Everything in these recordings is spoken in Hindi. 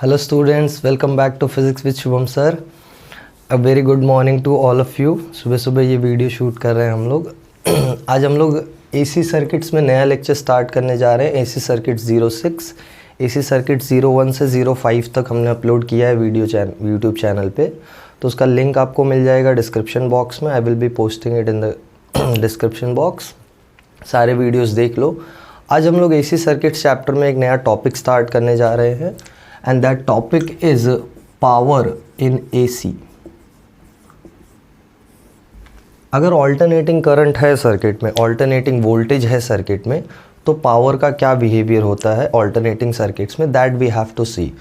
Hello students, welcome back to Physics with Shubham sir. A very good morning to all of you. सुबह सुबह ये वीडियो शूट कर रहे हैं हम लोग. आज हम लोग AC सर्किट्स में नया लेक्चर स्टार्ट करने जा रहे हैं. AC सर्किट 06, AC सर्किट 01 से 05 तक हमने अपलोड किया है यूट्यूब चैनल पे. तो उसका लिंक आपको मिल जाएगा डिस्क्रिप्शन बॉक्स में. I will be posting it in the description box. सारे वीडियोज़ देख लो. आज हम लोग AC सर्किट चैप्टर में एक नया टॉपिक स्टार्ट करने जा रहे हैं. And that topic is power in AC. अगर ऑल्टरनेटिंग करंट है सर्किट में, ऑल्टरनेटिंग वोल्टेज है सर्किट में, तो पावर का क्या बिहेवियर होता है ऑल्टरनेटिंग सर्किट्स में, दैट वी हैव टू सी.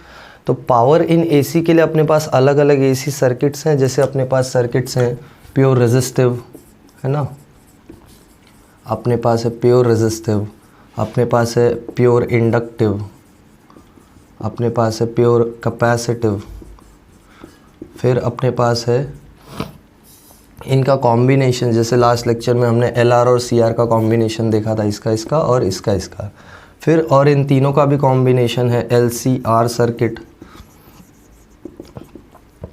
तो पावर इन AC के लिए अपने पास अलग अलग AC सर्किट्स हैं. जैसे अपने पास सर्किट्स हैं प्योर रेजिस्टिव, है ना, अपने पास है प्योर रेजिस्टिव, अपने पास है प्योर इंडक्टिव, अपने पास है प्योर कैपेसिटिव, फिर अपने पास है इनका कॉम्बिनेशन. जैसे लास्ट लेक्चर में हमने LR और CR का कॉम्बिनेशन देखा था, इसका और इसका. फिर और इन तीनों का भी कॉम्बिनेशन है LCR सर्किट.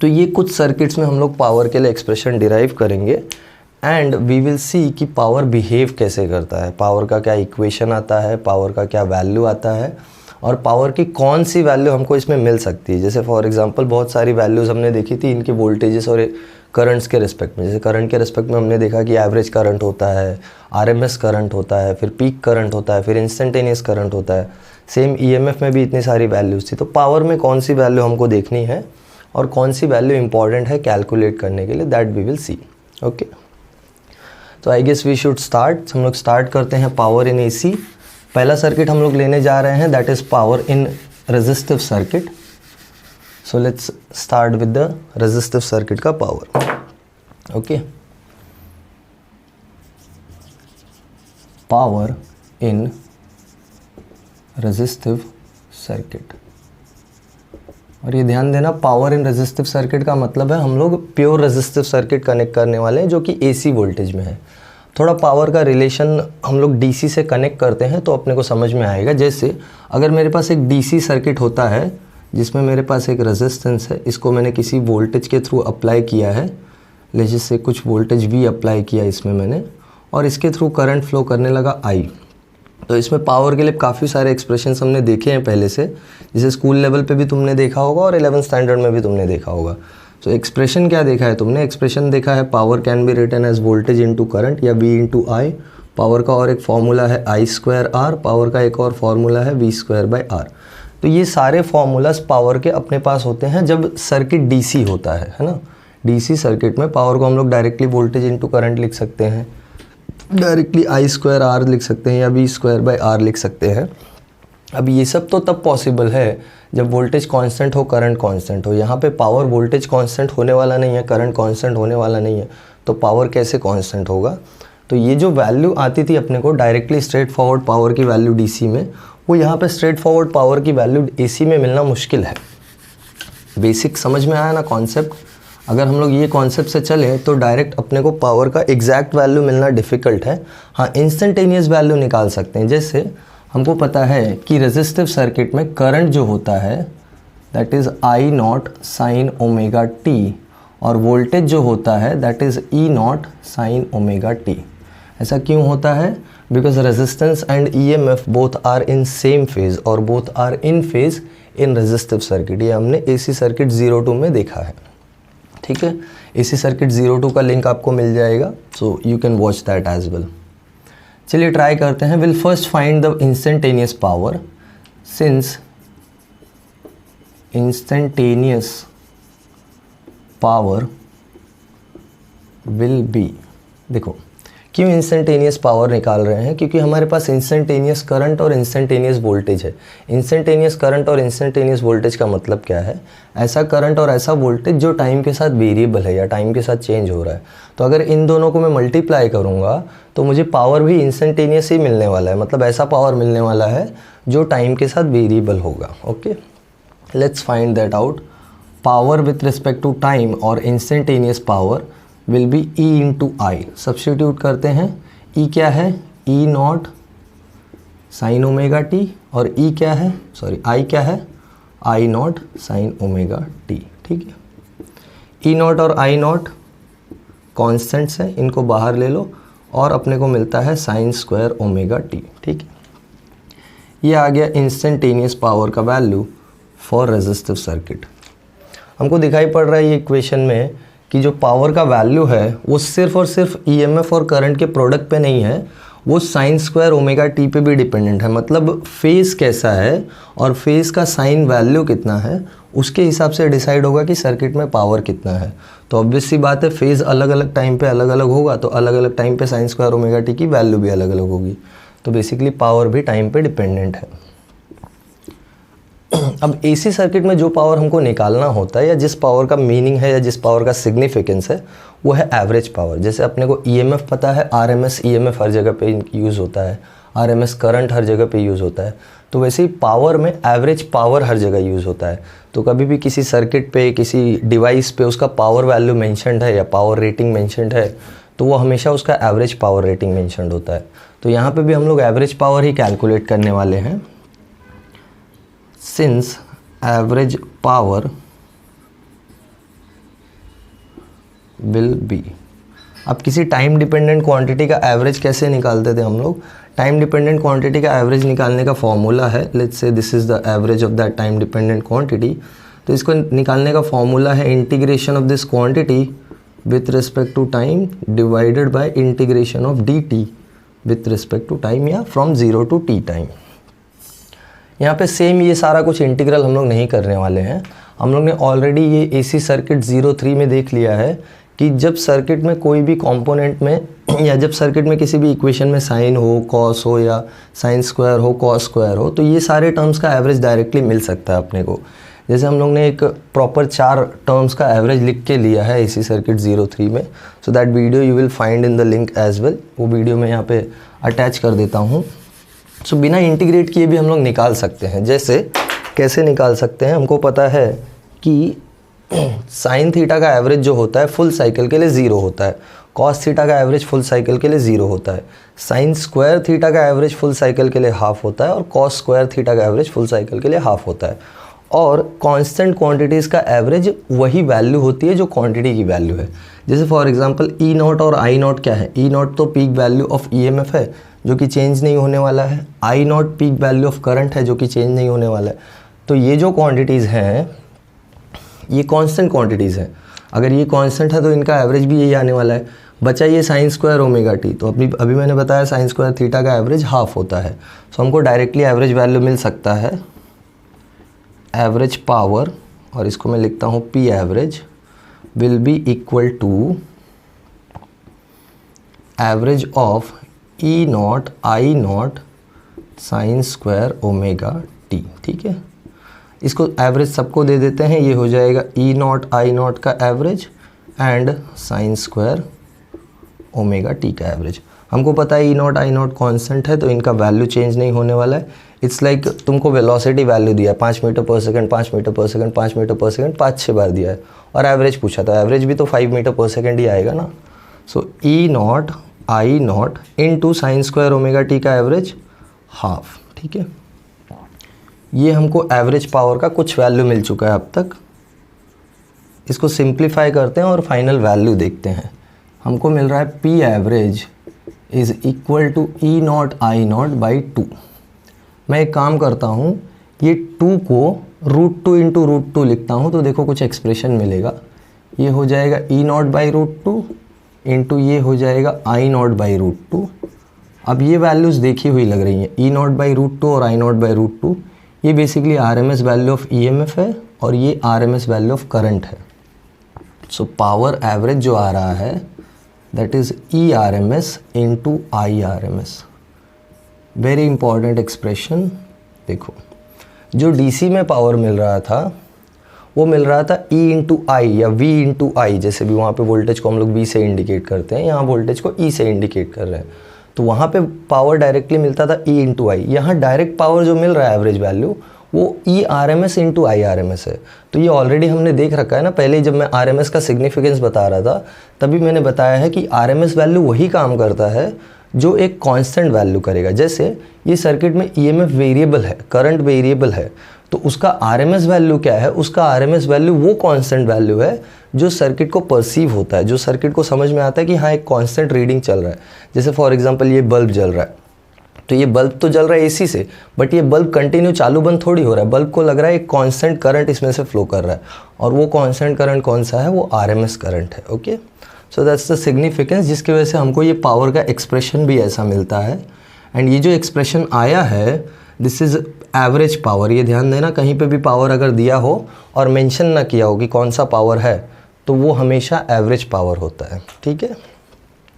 तो ये कुछ सर्किट्स में हम लोग पावर के लिए एक्सप्रेशन डिराइव करेंगे एंड वी विल सी कि पावर बिहेव कैसे करता है, पावर का क्या इक्वेशन आता है, पावर का क्या वैल्यू आता है और पावर की कौन सी वैल्यू हमको इसमें मिल सकती है. जैसे फॉर एग्जांपल बहुत सारी वैल्यूज़ हमने देखी थी इनके वोल्टेजेस और करंट्स के रिस्पेक्ट में. जैसे करंट के रिस्पेक्ट में हमने देखा कि एवरेज करंट होता है, RMS करंट होता है, फिर पीक करंट होता है, फिर इंस्टेंटेनियस करंट होता है. सेम EMF में भी इतनी सारी वैल्यूज़ थी. तो पावर में कौन सी वैल्यू हमको देखनी है और कौन सी वैल्यू इंपॉर्टेंट है कैलकुलेट करने के लिए, that we will see. Okay, तो I guess we should start. हम लोग स्टार्ट करते हैं पावर इन AC. पहला सर्किट हम लोग लेने जा रहे हैं, that is power in resistive circuit. So let's start with the resistive circuit का power. Okay, power in resistive circuit. और ये ध्यान देना, पावर इन रेजिस्टिव सर्किट का मतलब है हम लोग प्योर रेजिस्टिव सर्किट कनेक्ट करने वाले हैं जो कि AC वोल्टेज में है. थोड़ा पावर का रिलेशन हम लोग DC से कनेक्ट करते हैं तो अपने को समझ में आएगा. जैसे अगर मेरे पास एक DC सर्किट होता है जिसमें मेरे पास एक रेजिस्टेंस है, इसको मैंने किसी वोल्टेज के थ्रू अप्लाई किया है, जैसे कुछ वोल्टेज V अप्लाई किया इसमें मैंने, और इसके थ्रू करंट फ्लो करने लगा I. तो इसमें पावर के लिए काफ़ी सारे एक्सप्रेशंस हमने देखे हैं पहले से, जिसे स्कूल लेवल पे भी तुमने देखा होगा और 11th स्टैंडर्ड में भी तुमने देखा होगा. तो एक्सप्रेशन क्या देखा है तुमने? एक्सप्रेशन देखा है power can be written as voltage into current या V इंटू आई. पावर का और एक फॉर्मूला है I²R, पावर का एक और फॉर्मूला है V²/R. तो ये सारे फार्मूलाज पावर के अपने पास होते हैं जब सर्किट DC होता है ना. DC सर्किट में पावर को हम लोग डायरेक्टली वोल्टेज इंटू करंट लिख सकते हैं, डायरेक्टली I²R लिख सकते हैं या V²/R लिख सकते हैं. अब ये सब तो तब पॉसिबल है जब वोल्टेज कांस्टेंट हो, करंट कांस्टेंट हो. यहाँ पे पावर वोल्टेज कांस्टेंट होने वाला नहीं है, करंट कांस्टेंट होने वाला नहीं है, तो पावर कैसे कांस्टेंट होगा? तो ये जो वैल्यू आती थी अपने को डायरेक्टली स्ट्रेट फॉरवर्ड पावर की वैल्यू DC में, वो यहाँ पे स्ट्रेट फॉरवर्ड पावर की वैल्यू AC में मिलना मुश्किल है. बेसिक समझ में आया ना कॉन्सेप्ट? अगर हम लोग ये कॉन्सेप्ट से चलें तो डायरेक्ट अपने को पावर का एग्जैक्ट वैल्यू मिलना डिफ़िकल्ट है. हाँ, इंस्टेंटेनियस वैल्यू निकाल सकते हैं. जैसे हमको पता है कि रेजिस्टिव सर्किट में करंट जो होता है that is I0 sin omega t और वोल्टेज जो होता है that is E0 sin omega t. ऐसा क्यों होता है? Because resistance and EMF both are in same phase और both are in phase in resistive circuit. ये हमने AC सर्किट 02 में देखा है. ठीक है, AC सर्किट 02 का लिंक आपको मिल जाएगा, so you can watch that as well. चलिए ट्राई करते हैं. Will first find the instantaneous power. Since instantaneous power will be, देखो क्यों इंस्टेंटेनियस पावर निकाल रहे हैं? क्योंकि हमारे पास इंस्टेंटेनियस करंट और इंस्टेंटेनियस वोल्टेज है. इंस्टेंटेनियस करंट और इंस्टेंटेनियस वोल्टेज का मतलब क्या है? ऐसा करंट और ऐसा वोल्टेज जो टाइम के साथ वेरिएबल है या टाइम के साथ चेंज हो रहा है. तो अगर इन दोनों को मैं मल्टीप्लाई करूँगा तो मुझे पावर भी इंस्टेंटेनियस ही मिलने वाला है. मतलब ऐसा पावर मिलने वाला है जो टाइम के साथ वेरिएबल होगा. Okay, let's find that out. Power with respect to time और instantaneous power will be E into I. Substitute करते हैं. E क्या है? E0 sin ओमेगा t और I क्या है? I naught sine omega T, ठीक है। ई नॉट और आई नॉट कॉन्स्टेंट्स हैं, इनको बाहर ले लो और अपने को मिलता है साइन स्क्वायर ओमेगा टी, ठीक है। ये आ गया इंस्टेंटेनियस पावर का वैल्यू फॉर रेजिस्टिव सर्किट। हमको दिखाई पड़ रहा है ये इक्वेशन में कि जो पावर का वैल्यू है वो सिर्फ और सिर्फ ईएमएफ और करंट के प्रोडक्ट पे नहीं है, वो साइन स्क्वायर ओमेगा टी पे भी डिपेंडेंट है। मतलब फेज़ कैसा है और फेज़ का साइन वैल्यू कितना है उसके हिसाब से डिसाइड होगा कि सर्किट में पावर कितना है। तो ऑब्वियस सी बात है, फेज़ अलग अलग टाइम पे अलग अलग होगा तो अलग अलग टाइम पे साइन स्क्वायर ओमेगा टी की वैल्यू भी अलग अलग होगी। तो बेसिकली पावर भी टाइम पे डिपेंडेंट है। अब एसी सर्किट में जो पावर हमको निकालना होता है या जिस पावर का मीनिंग है या जिस पावर का सिग्निफिकेंस है वो है एवरेज पावर। जैसे अपने को ईएमएफ पता है, आरएमएस ईएमएफ हर जगह पे यूज़ होता है, आरएमएस करंट हर जगह पे यूज़ होता है, तो वैसे ही पावर में एवरेज पावर हर जगह यूज़ होता है। तो कभी भी किसी सर्किट पे किसी डिवाइस पे उसका पावर वैल्यू मेंशन्ड है या पावर रेटिंग मेंशन्ड है तो वो हमेशा उसका एवरेज पावर रेटिंग मेंशन्ड होता है। तो यहाँ पे भी हम लोग एवरेज पावर ही कैलकुलेट करने वाले हैं। Since average power will be, अब किसी टाइम डिपेंडेंट क्वांटिटी का एवरेज कैसे निकालते थे हम लोग? टाइम डिपेंडेंट क्वांटिटी का एवरेज निकालने का फॉर्मूला है, let's say this is the average of that time dependent quantity. तो इसको निकालने का फॉर्मूला है integration of this quantity with respect to time divided by integration of D T with respect to time या फ्रॉम 0 to t टाइम। यहाँ पे सेम ये सारा कुछ इंटीग्रल हम लोग नहीं करने वाले हैं। हम लोग ने ऑलरेडी ये एसी सर्किट 03 में देख लिया है कि जब सर्किट में कोई भी कंपोनेंट में या जब सर्किट में किसी भी इक्वेशन में साइन हो, कॉस हो या साइन स्क्वायर हो, कॉस स्क्वायर हो, तो ये सारे टर्म्स का एवरेज डायरेक्टली मिल सकता है अपने को। जैसे हम लोग ने एक प्रॉपर 4 टर्म्स का एवरेज लिख के लिया है एसी सर्किट 03 में। So that video you will find in the link as well. वो वीडियो मैं यहाँ पे अटैच कर देता हूँ। सो बिना इंटीग्रेट किए भी हम लोग निकाल सकते हैं। जैसे कैसे निकाल सकते हैं, हमको पता है कि साइन थीटा का एवरेज जो होता है फुल साइकिल के लिए 0 होता है, कॉस थीटा का एवरेज फुल साइकिल के लिए 0 होता है, साइन स्क्वायर थीटा का एवरेज फुल साइकिल के लिए हाफ होता है और कॉस स्क्वायर थीटा का एवरेज फुल साइकिल के लिए हाफ होता है। और कांस्टेंट क्वांटिटीज़ का एवरेज वही वैल्यू होती है जो क्वांटिटी की वैल्यू है। जैसे फॉर एग्जांपल ई नॉट और आई नॉट क्या है? ई नॉट तो पीक वैल्यू ऑफ ईएमएफ है जो कि चेंज नहीं होने वाला है, I naught peak value of current है जो कि चेंज नहीं होने वाला है। तो ये जो क्वांटिटीज़ हैं ये कांस्टेंट क्वांटिटीज़ हैं। अगर ये कांस्टेंट है तो इनका एवरेज भी यही आने वाला है। बचा ये साइन स्क्वायर ओमेगा टी, तो अभी मैंने बताया साइन स्क्वायर थीटा का एवरेज हाफ होता है। सो हमको डायरेक्टली एवरेज वैल्यू मिल सकता है एवरेज पावर, और इसको मैं लिखता हूँ P average will be equal to average of E naught I naught sine square omega T. ठीक है, इसको एवरेज सबको दे देते हैं, ये हो जाएगा ई नॉट आई नॉट का average and sign square omega T का एवरेज। हमको पता है E naught I naught constant है तो इनका वैल्यू चेंज नहीं होने वाला है। इट्स लाइक तुमको वेलोसिटी वैल्यू दिया है 5 मीटर पर सेकंड, 5 मीटर पर सेकंड, 5 मीटर पर सेकंड 5-6 बार दिया है और एवरेज पूछा था, एवरेज भी तो 5 मीटर पर सेकंड ही आएगा ना। So E naught I naught into sine square omega T का एवरेज हाफ। ठीक है, ये हमको एवरेज पावर का कुछ वैल्यू मिल चुका है अब तक। इसको सिंप्लीफाई करते हैं और फाइनल वैल्यू देखते हैं। हमको मिल रहा है P average is equal to E naught I naught by 2। मैं एक काम करता हूँ, ये 2 को √2 इंटू √2 लिखता हूँ तो देखो कुछ एक्सप्रेशन मिलेगा। ये हो जाएगा ई नॉट बाई √2 इंटू ये हो जाएगा आई नॉट बाई √2। अब ये वैल्यूज़ देखी हुई लग रही हैं, ई नॉट बाई √2 और आई नॉट बाई √2। ये basically RMS value of EMF है और ये आरएमएस वैल्यू ऑफ करंट है। सो पावर एवरेज जो आ रहा है that is E R M S into I R M S. Very important expression. देखो जो डीसी में पावर मिल रहा था वो मिल रहा था E इंटू आई या V इंटू आई, जैसे भी वहाँ पे वोल्टेज को हम लोग V से इंडिकेट करते हैं, यहाँ वोल्टेज को E से इंडिकेट कर रहे हैं। तो वहाँ पे पावर डायरेक्टली मिलता था E इंटू आई। यहाँ डायरेक्ट पावर जो मिल रहा है एवरेज वैल्यू वो E R M S into I R M S है। तो ये ऑलरेडी हमने देख रखा है ना, पहले जब मैं आर एम एस का सिग्निफिकेंस बता रहा था तभी मैंने बताया है कि आर एम एस वैल्यू वही काम करता है जो एक कांस्टेंट वैल्यू करेगा। जैसे ये सर्किट में ईएमएफ वेरिएबल है, करंट वेरिएबल है, तो उसका आरएमएस वैल्यू क्या है? उसका आरएमएस वैल्यू वो कांस्टेंट वैल्यू है जो सर्किट को परसीव होता है, जो सर्किट को समझ में आता है कि हाँ एक कांस्टेंट रीडिंग चल रहा है। जैसे फॉर एग्जांपल ये बल्ब जल रहा है, तो ये बल्ब तो जल रहा है एसी से, बट ये बल्ब कंटिन्यू चालू बंद थोड़ी हो रहा है। बल्ब को लग रहा है एक कांस्टेंट करंट इसमें से फ्लो कर रहा है, और वो कांस्टेंट करंट कौन सा है? वो आरएमएस करंट है। Okay, so that's the significance, जिसकी वजह से हमको ये पावर का एक्सप्रेशन भी ऐसा मिलता है। एंड ये जो एक्सप्रेशन आया है, दिस इज़ एवरेज पावर। ये ध्यान देना, कहीं पे भी पावर अगर दिया हो और मेंशन ना किया हो कि कौन सा पावर है, तो वो हमेशा एवरेज पावर होता है। ठीक है,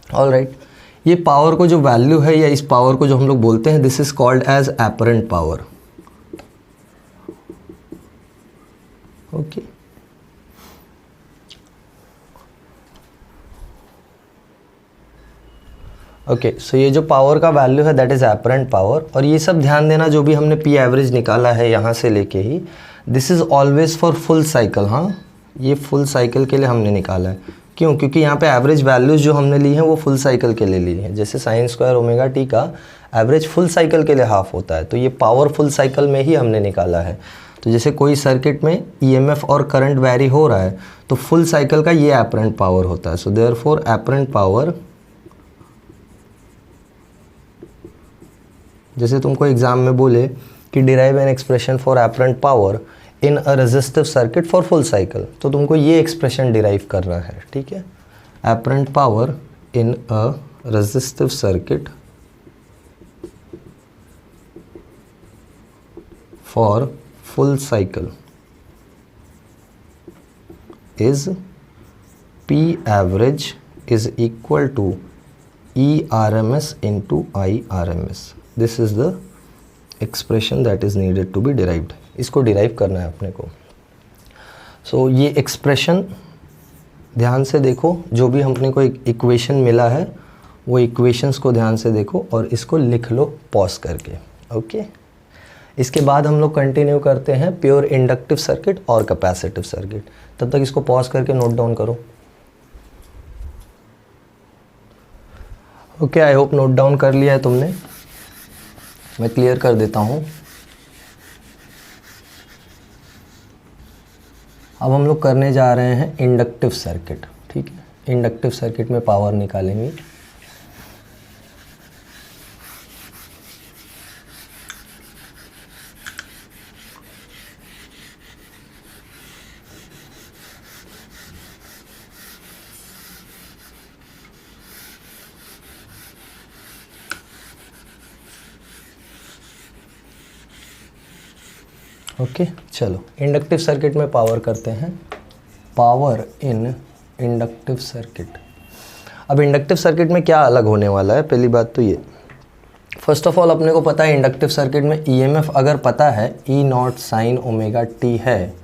ऑल राइट। ये पावर को जो वैल्यू है, या इस पावर को जो हम लोग बोलते हैं, this is called as apparent power. Okay, okay, so ये जो पावर का वैल्यू है दैट इज एपरेंट पावर। और ये सब ध्यान देना, जो भी हमने पी एवरेज निकाला है यहाँ से लेके ही, this is always for full cycle. हाँ, ये फुल साइकिल के लिए हमने निकाला है। क्यों? क्योंकि यहाँ पे एवरेज वैल्यूज जो हमने ली हैं वो फुल साइकिल के लिए ली हैं। जैसे साइन स्क्वायर ओमेगा टी का एवरेज फुल साइकिल के लिए हाफ होता है, तो ये पावर फुल साइकिल में ही हमने निकाला है। तो जैसे कोई सर्किट में ईएमएफ और करंट वेरी हो रहा है, तो फुल साइकिल का ये एपरेंट पावर होता है। सो देयरफॉर एपरेंट पावर, जैसे तुमको एग्जाम में बोले कि derive an expression for apparent power in a resistive circuit for full cycle, तो तुमको ये एक्सप्रेशन डिराइव करना है। ठीक है, apparent power in a resistive circuit for full cycle is P average is equal to E RMS into I RMS. This is the expression that is needed to be derived. इसको डिराइव करना है अपने को। सो ये एक्सप्रेशन ध्यान से देखो, जो भी हमने को इक्वेशन मिला है वो इक्वेशंस को ध्यान से देखो और इसको लिख लो पॉज करके। ओके, इसके बाद हम लोग कंटिन्यू करते हैं प्योर इंडक्टिव सर्किट और कैपेसिटिव सर्किट। तब तक इसको पॉज करके नोट डाउन करो। Okay, I hope note down कर लिया है तुमने। मैं क्लियर कर देता हूँ। अब हम लोग करने जा रहे हैं इंडक्टिव सर्किट। ठीक है, इंडक्टिव सर्किट में पावर निकालेंगे। ओके, चलो इंडक्टिव सर्किट में पावर करते हैं। पावर इन इंडक्टिव सर्किट। अब इंडक्टिव सर्किट में क्या अलग होने वाला है? पहली बात तो ये, फर्स्ट ऑफ ऑल अपने को पता है इंडक्टिव सर्किट में ईएमएफ अगर पता है E not sine omega T है,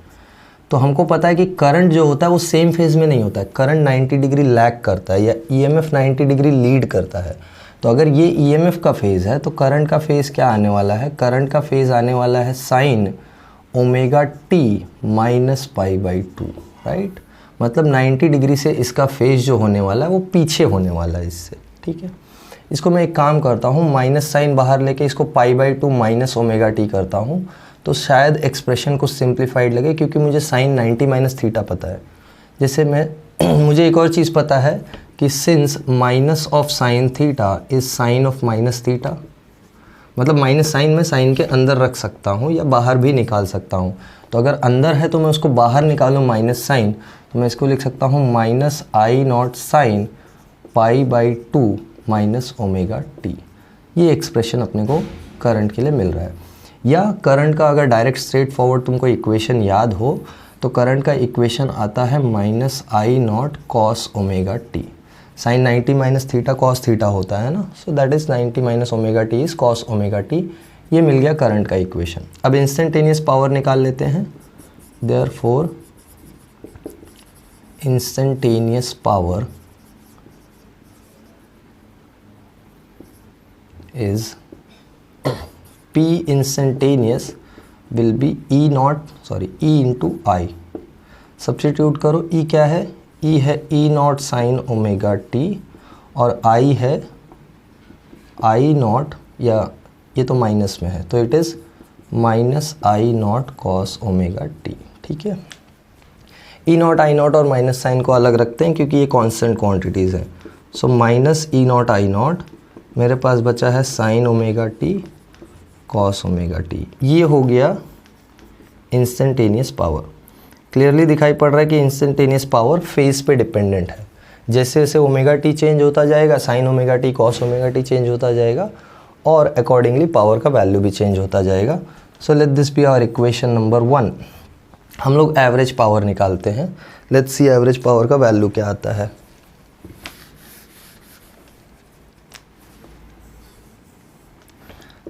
तो हमको पता है कि करंट जो होता है वो सेम फेज में नहीं होता है। करंट 90 डिग्री लैग करता है, या ईएमएफ 90 डिग्री लीड करता है। तो अगर ये ईएमएफ का फेज़ है तो करंट का फेज़ क्या आने वाला है? करंट का फेज़ आने वाला है sign omega T minus pi by two, right. मतलब 90 डिग्री से इसका फेज जो होने वाला है वो पीछे होने वाला है इससे। ठीक है, इसको मैं एक काम करता हूँ, माइनस साइन बाहर लेके इसको pi by two minus omega T करता हूँ, तो शायद एक्सप्रेशन को सिंप्लीफाइड लगे, क्योंकि मुझे साइन 90 माइनस थीटा पता है। जैसे मैं मुझे एक और चीज़ पता है कि since minus of sine theta is sine of minus theta, मतलब माइनस साइन में साइन के अंदर रख सकता हूँ या बाहर भी निकाल सकता हूँ। तो अगर अंदर है तो मैं उसको बाहर निकालूँ माइनस साइन, तो मैं इसको लिख सकता हूँ minus I naught sine pi by two minus omega T. ये एक्सप्रेशन अपने को करंट के लिए मिल रहा है। या करंट का अगर डायरेक्ट स्ट्रेट फॉरवर्ड तुमको इक्वेशन याद हो तो करंट का इक्वेशन आता है minus I naught cos omega T. Sine 90 minus theta cos theta होता है ना, so that is 90 minus omega T is cos omega T. ये मिल गया करंट का इक्वेशन। अब इंस्टेंटेनियस पावर निकाल लेते हैं। Therefore instantaneous power is P instantaneous will be E into I. Substitute करो, E क्या है? E है E not sine omega T और I है I नॉट, या ये तो माइनस में है तो it is minus I naught cos omega T. ठीक है, ई नॉट आई नॉट और माइनस साइन को अलग रखते हैं क्योंकि ये कांस्टेंट क्वांटिटीज़ हैं। So minus E naught I not, मेरे पास बचा है sign omega T cos omega T. ये हो गया इंस्टेंटेनियस पावर। क्लियरली दिखाई पड़ रहा है कि इंस्टेंटेनियस पावर फेज पे डिपेंडेंट है। जैसे जैसे ओमेगा टी चेंज होता जाएगा, sine omega T cos omega T change होता जाएगा और अकॉर्डिंगली पावर का वैल्यू भी चेंज होता जाएगा। So let this be our equation number 1। हम लोग एवरेज पावर निकालते हैं। लेट्स सी एवरेज पावर का वैल्यू क्या आता है।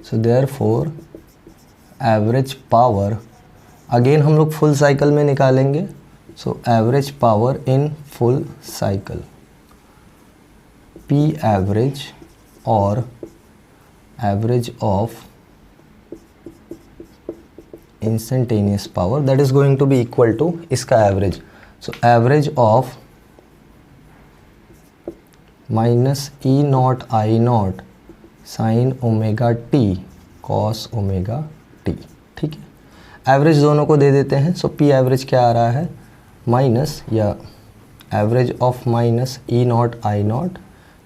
So therefore average power, again हम लोग फुल साइकिल में निकालेंगे। So average power in full cycle, P average और average of instantaneous power that is going to be equal to इसका average. So average of minus E naught I naught sine omega T cos omega T. ठीक है, एवरेज दोनों को दे देते हैं। सो पी एवरेज क्या आ रहा है, माइनस या average of minus E naught I not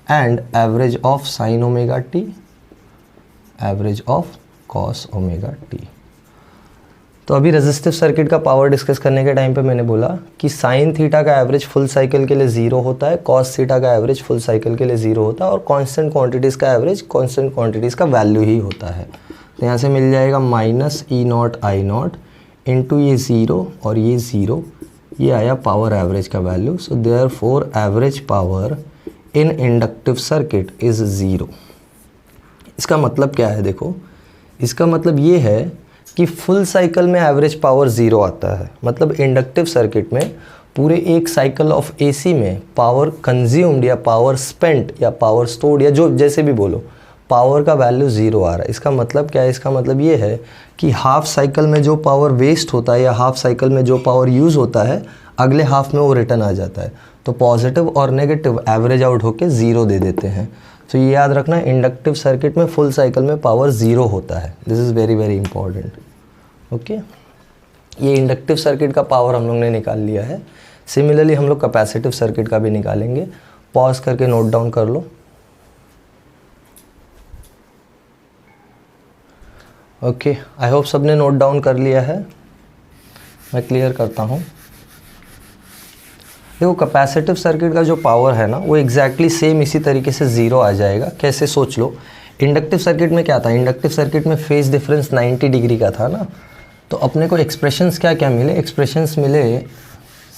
and average of sine omega T, average of cos omega T. तो अभी रेजिस्टिव सर्किट का पावर डिस्कस करने के टाइम पे मैंने बोला कि साइन थीटा का एवरेज फुल साइकिल के लिए 0 होता है, कॉस थीटा का एवरेज फुल साइकिल के लिए 0 होता है और कांस्टेंट क्वांटिटीज़ का एवरेज कांस्टेंट क्वांटिटीज़ का वैल्यू ही होता है। तो यहाँ से मिल जाएगा minus E naught I not into ये 0 और ये 0, ये आया पावर एवरेज का value. So therefore average power in inductive circuit is 0। इसका मतलब क्या है, देखो इसका मतलब ये है कि फुल साइकिल में एवरेज पावर 0 आता है। मतलब इंडक्टिव सर्किट में पूरे एक साइकिल ऑफ एसी में पावर कंज्यूम्ड या पावर स्पेंट या पावर स्टोर्ड या जो जैसे भी बोलो, पावर का वैल्यू 0 आ रहा है। इसका मतलब क्या है, इसका मतलब ये है कि हाफ साइकिल में जो पावर वेस्ट होता है या हाफ साइकिल में जो पावर यूज़ होता है अगले हाफ में वो रिटर्न आ जाता है। तो पॉजिटिव और नेगेटिव एवरेज आउट होके 0 दे देते हैं। तो ये याद रखना, इंडक्टिव सर्किट में फुल साइकिल में पावर 0 होता है। This is very very important. Okay, ये इंडक्टिव सर्किट का पावर हम लोग ने निकाल लिया है। सिमिलरली हम लोग कैपेसिटिव सर्किट का भी निकालेंगे। पॉज करके नोट डाउन कर लो। ओके, आई होप सबने नोट डाउन कर लिया है। मैं क्लियर करता हूँ। देखो कैपेसिटिव सर्किट का जो पावर है ना वो एग्जैक्टली सेम इसी तरीके से 0 आ जाएगा। कैसे, सोच लो। इंडक्टिव सर्किट में क्या था, इंडक्टिव सर्किट में फेज डिफरेंस 90 डिग्री का था ना। तो अपने को एक्सप्रेशंस क्या क्या मिले, एक्सप्रेशंस मिले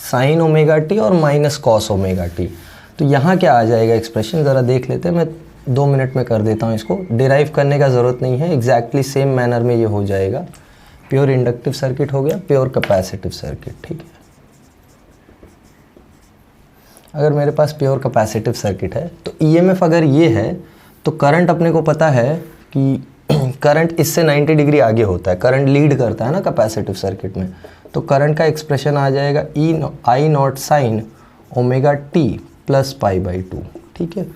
साइन ओमेगा टी और माइनस कॉस ओमेगा टी। तो यहाँ क्या आ जाएगा एक्सप्रेशन, ज़रा देख लेते हैं। मैं 2 मिनट में कर देता हूँ इसको, डिराइव करने का ज़रूरत नहीं है, एग्जैक्टली सेम मैनर में ये हो जाएगा। प्योर इंडक्टिव सर्किट हो गया, प्योर कैपेसिटिव सर्किट। ठीक है, अगर मेरे पास प्योर कैपेसिटिव सर्किट है तो ईएमएफ अगर ये है तो करंट अपने को पता है कि करंट इससे 90 डिग्री आगे होता है, करंट लीड करता है ना कैपेसिटिव सर्किट में। तो करंट का एक्सप्रेशन आ जाएगा I naught sine omega T plus pi by 2। ठीक है,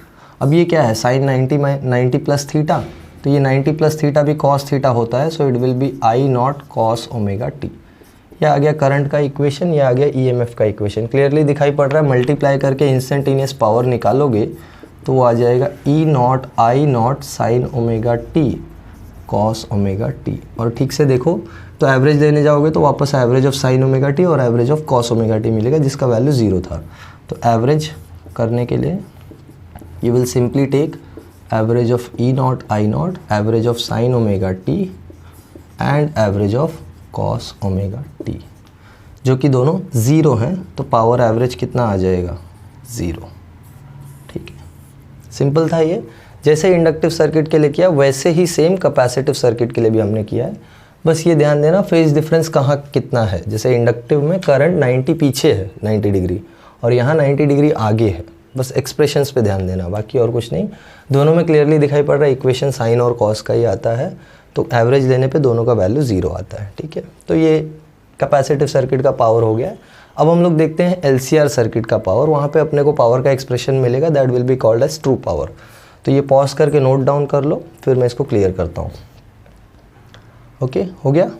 अब ये क्या है, साइन 90 प्लस थीटा, तो ये 90 प्लस थीटा भी कॉस थीटा होता है। So it will be I naught cos omega T. यह आ गया करंट का इक्वेशन, यह आ गया ईएमएफ का इक्वेशन। क्लियरली दिखाई पड़ रहा है। मल्टीप्लाई करके इंस्टेंटेनियस पावर निकालोगे तो वो आ जाएगा E naught I naught sine omega T cos omega T. और ठीक से देखो तो एवरेज लेने जाओगे तो वापस average of sine omega T और average of cos omega T मिलेगा जिसका वैल्यू 0 था। तो एवरेज करने के लिए you will simply take average of E naught I naught, average of sine omega T and average of cos omega T, जो कि दोनों 0 हैं। तो पावर एवरेज कितना आ जाएगा, 0। ठीक है, सिंपल था ये। जैसे इंडक्टिव सर्किट के लिए किया वैसे ही सेम कैपेसिटिव सर्किट के लिए भी हमने किया है। बस ये ध्यान देना फेज डिफरेंस कहाँ कितना है। जैसे इंडक्टिव में करंट 90 पीछे है 90 डिग्री और यहाँ 90 डिग्री आगे है। बस एक्सप्रेशंस पे ध्यान देना, बाकी और कुछ नहीं। दोनों में क्लियरली दिखाई पड़ रहा है, इक्वेशन साइन और कॉस का ही आता है। तो एवरेज लेने पे दोनों का वैल्यू 0 आता है। ठीक है, तो ये कैपेसिटिव सर्किट का पावर हो गया। अब हम लोग देखते हैं एलसीआर सर्किट का पावर। वहाँ पे अपने को पावर का एक्सप्रेशन मिलेगा, that will be called as true power. तो ये पॉज करके नोट डाउन कर लो, फिर मैं इसको क्लियर करता हूँ। ओके, हो गया?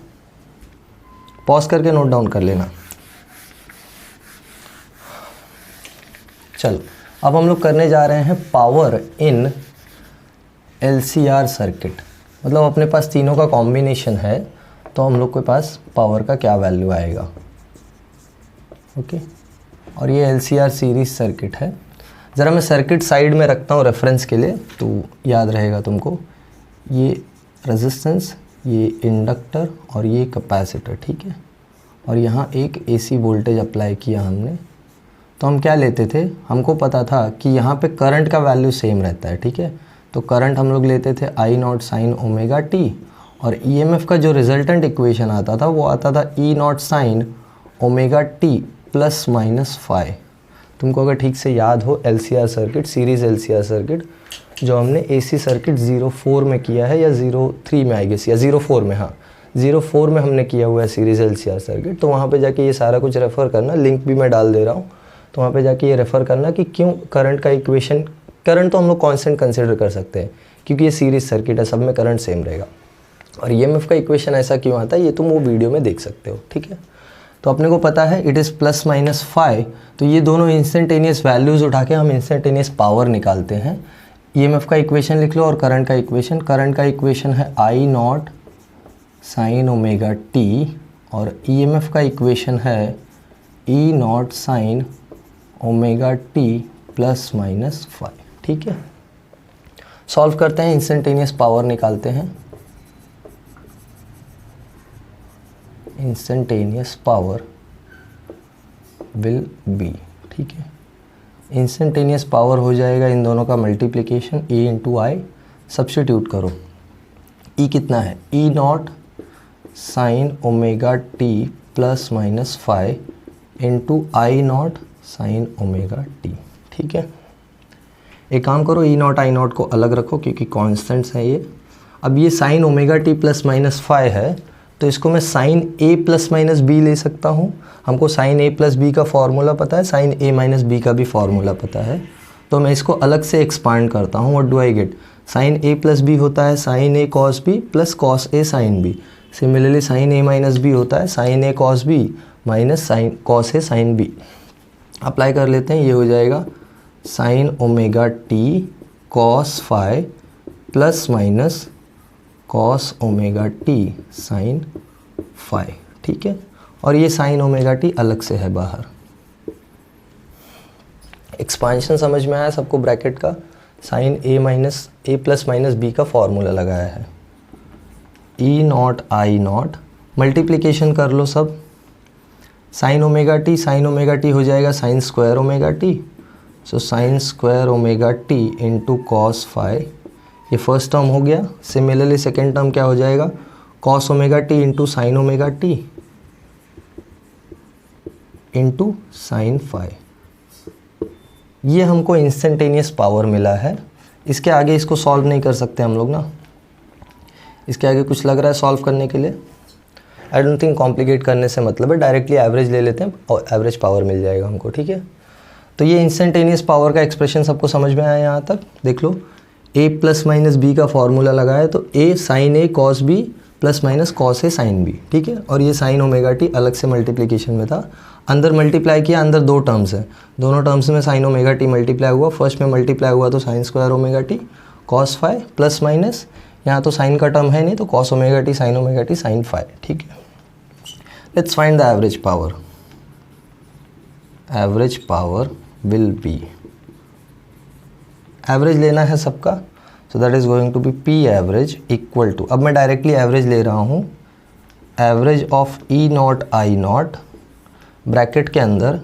पॉज करके नोट डाउन कर लेना। चलो अब हम लोग करने जा रहे हैं पावर इन LCR सर्किट। मतलब अपने पास तीनों का कॉम्बिनेशन है, तो हम लोग के पास पावर का क्या वैल्यू आएगा। ओके, और ये LCR सीरीज सर्किट है। ज़रा मैं सर्किट साइड में रखता हूँ रेफरेंस के लिए, तो याद रहेगा तुमको। ये रेजिस्टेंस, ये इंडक्टर और ये कैपेसिटर, ठीक है। और यहाँ एक AC वोल्टेज अप्लाई किया हमने। तो हम क्या लेते थे, हमको पता था कि यहाँ पे करंट का वैल्यू सेम रहता है, ठीक है। तो करंट हम लोग लेते थे I0 sin ओमेगा टी, और EMF का जो रिजल्टेंट इक्वेशन आता था वो आता था E0 sin omega T plus minus phi. तुमको अगर ठीक से याद हो LCR circuit, series LCR circuit जो हमने AC सर्किट 04 में किया है, या 03 में आई गेस, या 04 में, हाँ 04 में हमने किया हुआ है सीरीज LCR सर्किट। तो वहाँ पे जाके ये सारा कुछ रेफ़र करना, लिंक भी मैं डाल दे रहा हूँ, तो वहाँ पे जाके ये रेफ़र करना कि क्यों करंट का इक्वेशन, करंट तो हम लोग कांस्टेंट कंसिडर कर सकते हैं क्योंकि ये सीरीज सर्किट है, सब में करंट सेम रहेगा। और EMF का इक्वेशन ऐसा क्यों आता है ये तुम वो वीडियो में देख सकते हो, ठीक है। तो अपने को पता है it is plus minus phi, तो ये दोनों इंस्टेंटेनियस वैल्यूज़ उठा के हम इंस्टेंटेनियस पावर निकालते हैं। EMF का इक्वेशन लिख लो और करंट का इक्वेशन। करंट का इक्वेशन है I0 sin ओमेगा टी, और EMF का इक्वेशन है E0 sin omega T plus minus phi, ठीक है। सॉल्व करते हैं, इंस्टेंटेनियस पावर निकालते हैं। इंस्टेंटेनियस पावर विल बी, ठीक है। इंस्टेंटेनियस पावर हो जाएगा इन दोनों का multiplication, E into I. Substitute करो, E कितना है, E0 sine omega T plus minus phi into I0 sine omega T, ठीक है। एक काम करो, E0 I0 को अलग रखो क्योंकि कॉन्स्टेंट्स हैं ये। अब ये sine omega T plus minus phi है, तो इसको मैं sine A plus minus B ले सकता हूँ। हमको साइन A प्लस बी का फॉर्मूला पता है, साइन A माइनस बी का भी फॉर्मूला पता है। तो मैं इसको अलग से एक्सपांड करता हूँ। What do I get, sine A plus B होता है sine A cos B plus cos A sine B. Similarly sine A minus B होता है sine A cos B minus sine cos A sine B. Apply कर लेते हैं, ये हो जाएगा sine omega T cos phi plus minus cos omega T sine phi, ठीक है। और ये साइन ओमेगा टी अलग से है बाहर। एक्सपांशन समझ में आया सबको, ब्रैकेट का sine A plus minus B का फॉर्मूला लगाया है। E0 I0 मल्टीप्लिकेशन कर लो सब, साइन ओमेगा टी हो जाएगा sine square omega T, so sine square omega T into cos phi, ये फर्स्ट टर्म हो गया। सिमिलरली सेकेंड टर्म क्या हो जाएगा, cos omega T into sine omega T into sine phi. ये हमको इंस्टेंटेनियस पावर मिला है। इसके आगे इसको सॉल्व नहीं कर सकते हम लोग ना, इसके आगे कुछ लग रहा है सॉल्व करने के लिए। आई डोंट थिंक कॉम्प्लिकेट करने से मतलब है, डायरेक्टली एवरेज ले लेते हैं और एवरेज पावर मिल जाएगा हमको, ठीक है। तो ये इंस्टेंटेनियस पावर का एक्सप्रेशन सबको समझ में आया यहाँ तक। देख लो, A प्लस माइनस बी का फॉर्मूला लगाया तो A sine A cos B plus minus cos A sine B, ठीक है। और ये साइन ओमेगा टी अलग से मल्टीप्लिकेशन में था, अंदर मल्टीप्लाई किया, अंदर दो टर्म्स है, दोनों टर्म्स में साइन ओमेगा टी मल्टीप्लाई हुआ। फर्स्ट में मल्टीप्लाई हुआ तो sine square omega T cos phi plus minus, यहाँ तो साइन का टर्म है नहीं तो cos omega T sine phi, ठीक है। Let's find the average power. Average power will be, average लेना है सबका, so that is going to be P average equal to, अब मैं डायरेक्टली एवरेज ले रहा हूँ, average of E0 I0 bracket के अंदर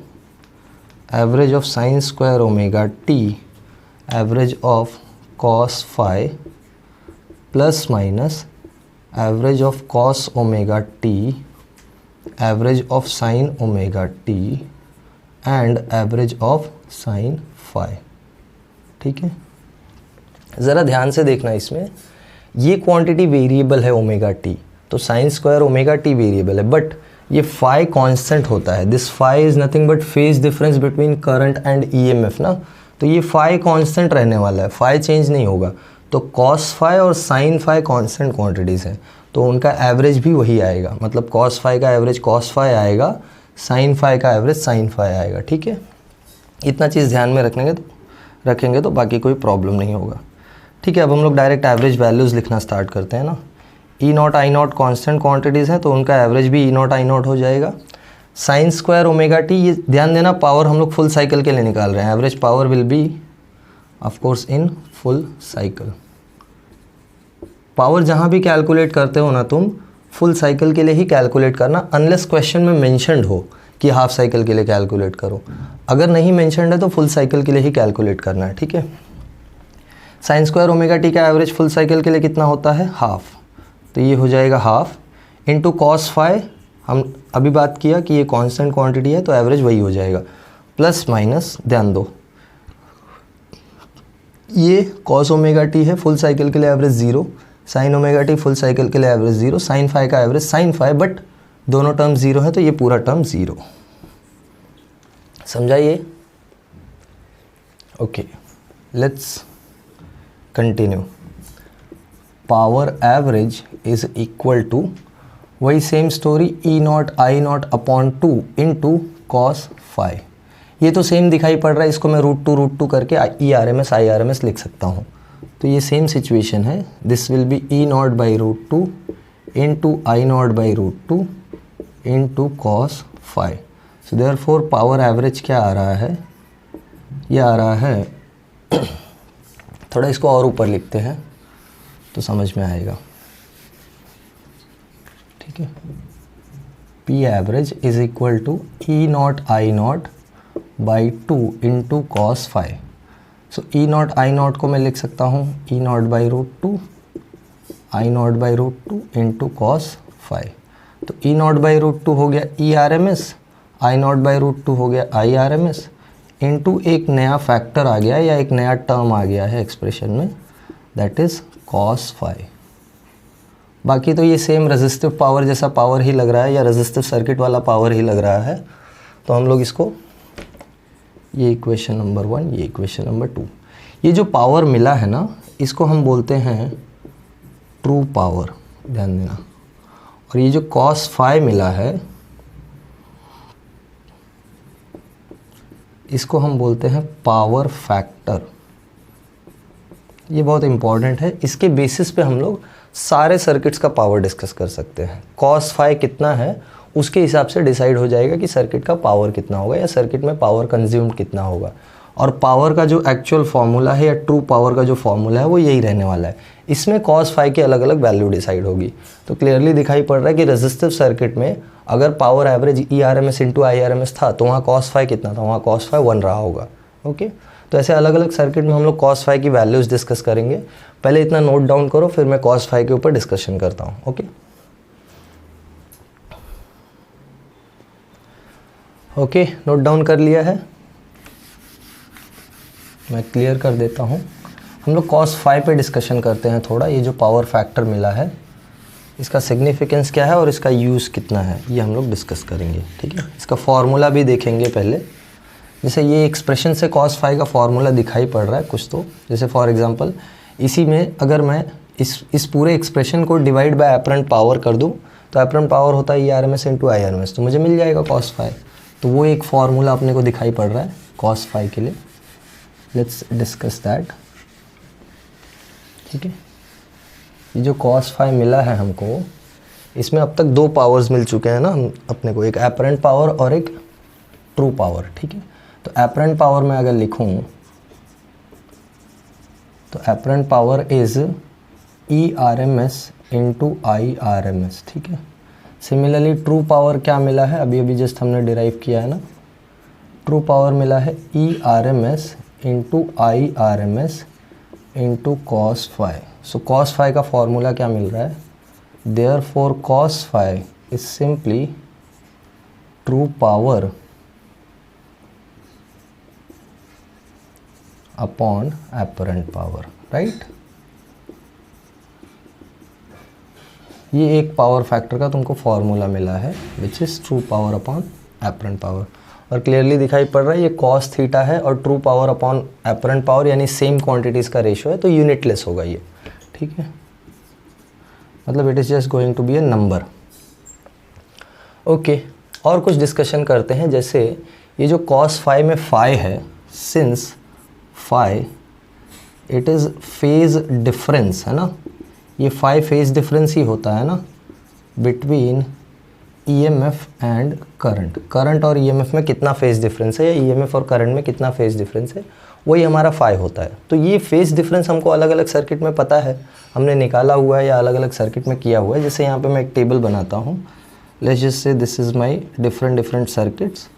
average of sine square omega T average of cos phi plus minus average of cos omega T average of sine omega T and average of sine phi, ठीक है। ज़रा ध्यान से देखना, इसमें ये क्वांटिटी वेरिएबल है ओमेगा टी, तो sine square omega T variable है, बट ये फाई कांस्टेंट होता है। This phi is nothing but phase difference between current and EMF ना, तो ये फाई कांस्टेंट रहने वाला है, फाई चेंज नहीं होगा। तो कॉस फाई और साइन फाई कांस्टेंट क्वांटिटीज़ हैं, तो उनका एवरेज भी वही आएगा, मतलब कॉस फाई का एवरेज कॉस फाई आएगा, साइन फाई का एवरेज साइन फाई आएगा। ठीक है, इतना चीज़ ध्यान में रखेंगे तो बाकी कोई प्रॉब्लम नहीं होगा। ठीक है, अब हम लोग डायरेक्ट एवरेज वैल्यूज़ लिखना स्टार्ट करते हैं ना। E naught I naught constant quantities हैं, तो उनका एवरेज भी ई नॉट आई नॉट हो जाएगा। साइन स्क्वायर ओमेगा टी, ये ध्यान देना पावर हम लोग फुल साइकिल के लिए निकाल रहे हैं, average power will B of course in full cycle. Power जहाँ भी कैलकुलेट करते हो ना तुम, फुल साइकिल के लिए ही कैलकुलेट करना, अनलेस क्वेश्चन में मेंशन्ड हो कि हाफ साइकिल के लिए कैलकुलेट करो। अगर नहीं मेंशन्ड है तो फुल साइकिल के लिए ही कैलकुलेट करना है। ठीक है, साइन स्क्वायर ओमेगा टी का एवरेज फुल साइकिल के लिए कितना होता है, हाफ, तो ये हो जाएगा हाफ इंटू कॉस फाई, हम अभी बात किया कि ये कांस्टेंट क्वांटिटी है तो एवरेज वही हो जाएगा, प्लस माइनस, ध्यान दो ये कॉस ओमेगा टी है, फुल साइकिल के लिए average 0, sine omega T full cycle के लिए एवरेज 0, साइन फाई का एवरेज साइन फाई, बट दोनों टर्म 0 है तो ये पूरा टर्म 0। समझाइए? Okay, let's continue. Power average is equal to, वही same story, E naught I naught upon 2 into cos phi. ये तो सेम दिखाई पड़ रहा है, इसको मैं √2 करके E R M S I R M S लिख सकता हूँ, तो ये सेम सिचुएशन है। This will be E naught by √2 into I naught by √2 into cos phi. So therefore power average क्या आ रहा है, ये आ रहा है थोड़ा इसको और ऊपर लिखते हैं तो समझ में आएगा। ठीक है, P average is equal to E naught I naught by 2 into cos phi. So E naught I naught को मैं लिख सकता हूँ E naught by √2 I naught by √2 into cos phi. तो ई नॉट बाई √2 हो गया E R M S, I naught by √2 हो गया I R M S, into एक नया फैक्टर आ गया या एक नया टर्म आ गया है एक्सप्रेशन में, दैट इज़ कॉस फाई। बाकी तो ये सेम रेजिस्टिव पावर जैसा पावर ही लग रहा है या रेजिस्टिव सर्किट वाला पावर ही लग रहा है, तो हम लोग इसको, ये इक्वेशन नंबर 1, ये इक्वेशन नंबर 2, ये जो पावर मिला है ना इसको हम बोलते हैं ट्रू पावर, ध्यान देना। और ये जो कॉस फाई मिला है इसको हम बोलते हैं पावर फैक्टर। ये बहुत इंपॉर्टेंट है, इसके बेसिस पे हम लोग सारे सर्किट्स का पावर डिस्कस कर सकते हैं। कॉस फाई कितना है उसके हिसाब से डिसाइड हो जाएगा कि सर्किट का पावर कितना होगा या सर्किट में पावर कंज्यूम्ड कितना होगा। और पावर का जो एक्चुअल फार्मूला है या ट्रू पावर का जो फार्मूला है वो यही रहने वाला है। इसमें कॉस फाई की अलग अलग वैल्यू डिसाइड होगी। तो क्लियरली दिखाई पड़ रहा है कि रेजिस्टिव सर्किट में अगर power average E R M S into I R M S था तो वहाँ कॉस फाई कितना था, वहाँ कॉस फाई 1 रहा होगा। ओके, तो ऐसे अलग अलग सर्किट में हम लोग कॉस फाई की वैल्यूज़ डिस्कस करेंगे। पहले इतना नोट डाउन करो, फिर मैं कॉस फाई के ऊपर डिस्कशन करता हूँ। ओके ओके, नोट डाउन कर लिया है, मैं क्लियर कर देता हूँ। हम लोग कॉस फाई पे डिस्कशन करते हैं थोड़ा। ये जो पावर फैक्टर मिला है इसका सिग्निफिकेंस क्या है और इसका यूज़ कितना है ये हम लोग डिस्कस करेंगे। ठीक है, इसका फॉर्मूला भी देखेंगे पहले। जैसे ये एक्सप्रेशन से कॉस फाई का फॉर्मूला दिखाई पड़ रहा है कुछ, तो जैसे फॉर एग्जांपल इसी में अगर मैं इस पूरे एक्सप्रेशन को डिवाइड बाय एपरेंट पावर कर दूं तो एपरेंट पावर होता है E R M S into I R M S, तो मुझे मिल जाएगा कॉस फाई। तो वो एक फॉर्मूला अपने को दिखाई पड़ रहा है कॉस फाई के लिए। Let's discuss that. ठीक है, ये जो कॉस फाई मिला है हमको, इसमें अब तक 2 पावर्स मिल चुके हैं ना अपने को, एक एपरेंट पावर और एक ट्रू पावर। ठीक है, तो एपरेंट पावर में अगर लिखूं तो apparent power is E R M S into I R M S. ठीक है, सिमिलरली ट्रू पावर क्या मिला है, अभी अभी जस्ट हमने डिराइव किया है ना, ट्रू पावर मिला है E R M S into I R M S into cos phi. So cos phi का फॉर्मूला क्या मिल रहा है, therefore cos phi is simply true power upon apparent power, right. ये एक पावर फैक्टर का तुमको फॉर्मूला मिला है which is true power upon apparent power. और क्लियरली दिखाई पड़ रहा है ये कॉस थीटा है और true power upon apparent power यानी सेम क्वांटिटीज़ का रेशियो है, तो यूनिटलेस होगा ये, ठीक है, मतलब it is just going to be a number. Okay, और कुछ डिस्कशन करते हैं। जैसे ये जो cos फाई में फाई है, since phi it is phase difference है ना, ये फाई फेज डिफरेंस ही होता है ना between EMF and current. Current और ईएमएफ में कितना फेज डिफरेंस है या ईएमएफ और करंट में कितना फेज डिफरेंस है, वही हमारा फाई होता है। तो ये फेज डिफरेंस हमको अलग अलग सर्किट में पता है, हमने निकाला हुआ है या अलग अलग सर्किट में किया हुआ है। जैसे यहाँ पे मैं एक टेबल बनाता हूँ, let's just say this is my different circuits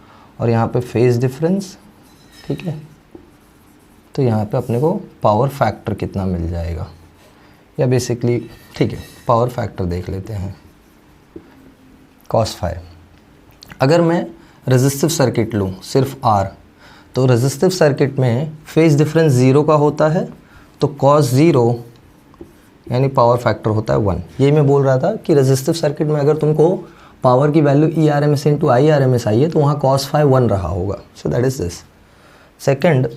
और यहाँ पे फेज डिफरेंस, ठीक है, तो यहाँ पे अपने को पावर फैक्टर कितना मिल जाएगा, या बेसिकली ठीक है पावर फैक्टर देख लेते हैं cos फाई। अगर मैं रेजिस्टिव सर्किट लूँ सिर्फ R, तो रेजिस्टिव सर्किट में फेज डिफरेंस 0 का होता है, तो cos 0 यानी पावर फैक्टर होता है 1। यही मैं बोल रहा था कि रेजिस्टिव सर्किट में अगर तुमको पावर की वैल्यू ERMS इंटू IRMS आई है तो वहाँ cos फाई 1 रहा होगा। सो दैट इज़ दिस। सेकेंड,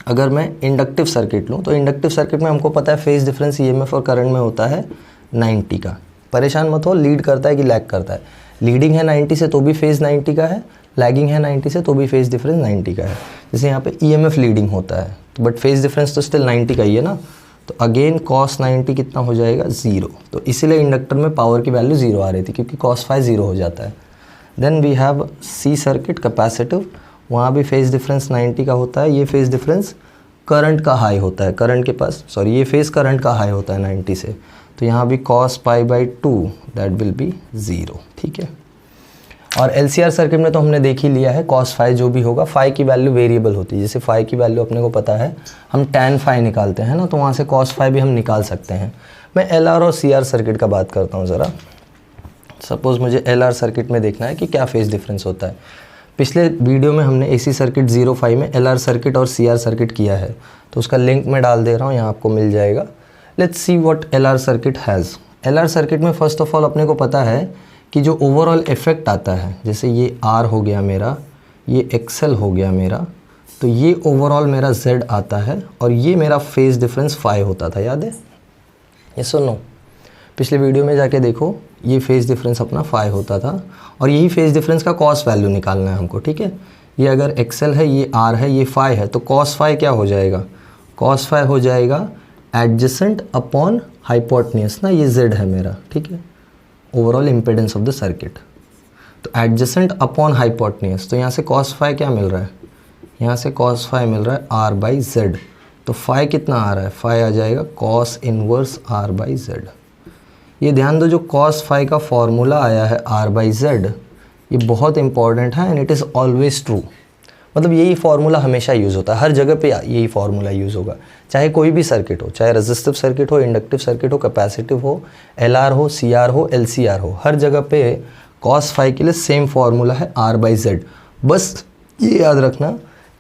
अगर मैं इंडक्टिव सर्किट लूँ तो इंडक्टिव सर्किट में हमको पता है फेज डिफरेंस EMF और करंट में होता है 90 का। परेशान मत हो, लीड करता है कि लैग करता है। लीडिंग है 90 से तो भी फेज 90 का है, लैगिंग है 90 से तो भी फेज डिफरेंस 90 का है। जैसे यहाँ पे EMF लीडिंग होता है तो बट फेज डिफरेंस तो स्टिल 90 का ही है ना, तो अगेन cos 90 कितना हो जाएगा 0। तो इसीलिए इंडक्टर में पावर की वैल्यू 0 आ रही थी क्योंकि cos फाई 0 हो जाता है। Then we have C circuit capacitive, वहाँ भी फेज डिफरेंस 90 का होता है। ये फेज डिफरेंस करंट का हाई होता है, करंट के पास सॉरी ये फेज करंट का हाई होता है 90 से, तो यहाँ भी cos pi by 2 that will be 0, ठीक है। और LCR सर्किट में तो हमने देख ही लिया है cos फाई जो भी होगा, फाई की वैल्यू वेरिएबल होती है। जैसे फाई की वैल्यू अपने को पता है, हम tan फाई निकालते हैं ना, तो वहाँ से cos फाई भी हम निकाल सकते हैं। मैं LR और CR सर्किट का बात करता हूँ ज़रा। सपोज़ मुझे LR सर्किट में देखना है कि क्या फेज डिफरेंस होता है। पिछले वीडियो में हमने AC सर्किट 05 में LR सर्किट और CR सर्किट किया है, तो उसका लिंक मैं डाल दे रहा हूँ, यहाँ आपको मिल जाएगा। Let's see what LR circuit has. LR circuit में फ़र्स्ट ऑफ ऑल अपने को पता है कि जो ओवरऑल इफेक्ट आता है, जैसे ये R हो गया मेरा, ये XL हो गया मेरा, तो ये ओवरऑल मेरा Z आता है और ये मेरा फेज डिफरेंस फाई होता था, याद है? ये सुनो, पिछले वीडियो में जाके देखो, ये फेज डिफरेंस अपना फाई होता था और यही फेज डिफरेंस का कॉस वैल्यू निकालना है हमको, ठीक है। ये अगर XL है, ये R है, ये फाई है, तो कॉस फाई क्या हो जाएगा? कॉस फाई हो जाएगा एडजेसेंट अपॉन हाइपोटेन्यूस ना, ये Z है मेरा, ठीक है, overall impedance of the circuit. तो एडजेसेंट अपॉन हाइपोटेन्यूस, तो यहाँ से कॉस फाई क्या मिल रहा है? यहाँ से कॉस फाई मिल रहा है R बाई Z। तो फाई कितना आ रहा है? फाई आ जाएगा cos inverse R by Z। ये ध्यान दो, जो कॉस फाई का फॉर्मूला आया है R बाई Z, ये बहुत इंपॉर्टेंट है and it is always true. मतलब यही फार्मूला हमेशा यूज़ होता है, हर जगह पे यही फार्मूला यूज़ होगा, चाहे कोई भी सर्किट हो, चाहे रेजिस्टिव सर्किट हो, इंडक्टिव सर्किट हो, कैपेसिटिव हो, LR हो, CR हो, LCR हो, हर जगह पे कॉस फाई के लिए सेम फार्मूला है R बाई Z। बस ये याद रखना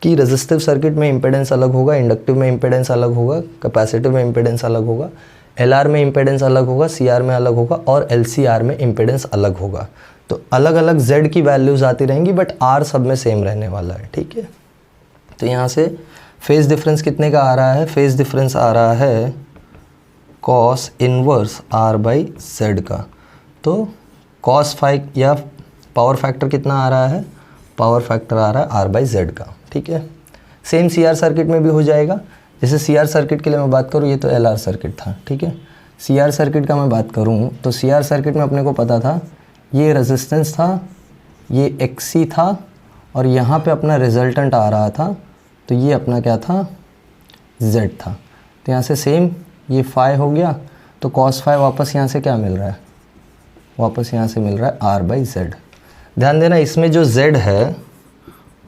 कि रेजिस्टिव सर्किट में इम्पेडेंस अलग होगा, इंडक्टिव में इम्पेडेंस अलग होगा, कैपेसिटिव में इम्पेडेंस अलग होगा, LR में इम्पेडेंस अलग होगा, CR में अलग होगा और LCR में इम्पेडेंस अलग होगा। तो अलग अलग Z की वैल्यूज़ आती रहेंगी बट R सब में सेम रहने वाला है, ठीक है। तो यहाँ से फेज डिफरेंस कितने का आ रहा है? फेज डिफरेंस आ रहा है cos inverse R by Z का। तो कॉस फाई या पावर फैक्टर कितना आ रहा है? पावर फैक्टर आ रहा है R बाई Z का, ठीक है। सेम CR सर्किट में भी हो जाएगा। जैसे CR सर्किट के लिए मैं बात करूँ, ये तो LR सर्किट था, ठीक है। CR सर्किट का मैं बात करूँ तो CR सर्किट में अपने को पता था ये रेजिस्टेंस था, ये XC था और यहाँ पे अपना रिजल्टेंट आ रहा था, तो ये अपना क्या था? Z था। तो यहाँ से सेम ये फाई हो गया, तो कॉस फाई वापस यहाँ से क्या मिल रहा है? वापस यहाँ से मिल रहा है R बाई Z। ध्यान देना, इसमें जो Z है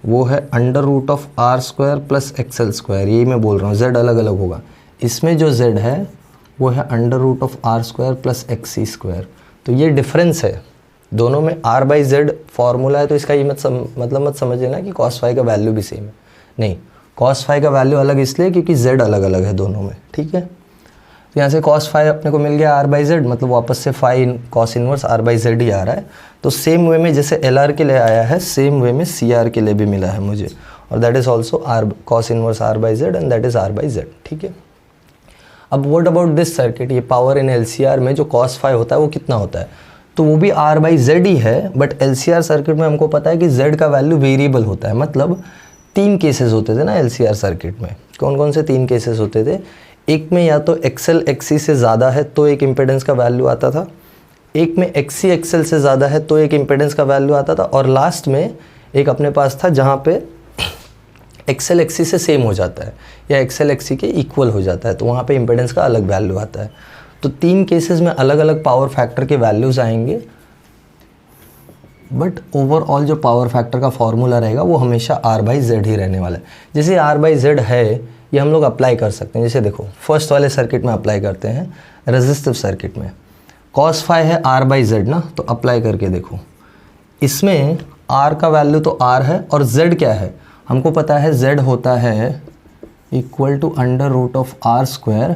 वो है under root of R square plus XL square, यही मैं बोल रहा हूँ, Z अलग अलग होगा। इसमें जो Z है वो है under root of R square plus XC square. तो ये डिफरेंस है, दोनों में R बाई Z फार्मूला है, तो इसका ये मतलब मत समझ लेना कि कॉस फाई का वैल्यू भी सेम है, नहीं, कॉस फाई का वैल्यू अलग इसलिए क्योंकि Z अलग अलग है दोनों में, ठीक है। तो यहाँ से cos फाई अपने को मिल गया r बाई जेड, मतलब वापस से phi cos inverse r by Z ही आ रहा है। तो सेम वे में जैसे LR के लिए आया है, सेम वे में CR के लिए भी मिला है मुझे, और that is also r cos inverse r by Z and that is r by Z. ठीक है, अब व्हाट अबाउट दिस सर्किट, ये पावर इन LCR में जो cos फाई होता है वो कितना होता है, तो वो भी r बाई जेड ही है, बट LCR सर्किट में हमको पता है कि z का वैल्यू वेरिएबल होता है। मतलब 3 केसेस होते थे ना LCR सर्किट में, कौन कौन से 3 केसेस होते थे, एक में या तो XL XC से ज़्यादा है तो एक इम्पिडेंस का वैल्यू आता था, एक में XC XL से ज़्यादा है तो एक इम्पिडेंस का वैल्यू आता था, और लास्ट में एक अपने पास था जहाँ पे XL XC से सेम हो जाता है या XL XC के इक्वल हो जाता है, तो वहाँ पे इम्पिडेंस का अलग वैल्यू आता है। तो 3 केसेस में अलग अलग पावर फैक्टर के वैल्यूज़ आएंगे, बट ओवरऑल जो पावर फैक्टर का फॉर्मूला रहेगा वो हमेशा r बाई जेड ही रहने वाला है। जैसे r बाई जेड है, ये हम लोग अप्लाई कर सकते हैं। जैसे देखो फर्स्ट वाले सर्किट में अप्लाई करते हैं, रेजिस्टिव सर्किट में cos फाई है r बाई जेड ना, तो अप्लाई करके देखो, इसमें r का वैल्यू तो r है और z क्या है, हमको पता है z होता है equal to under root of r square.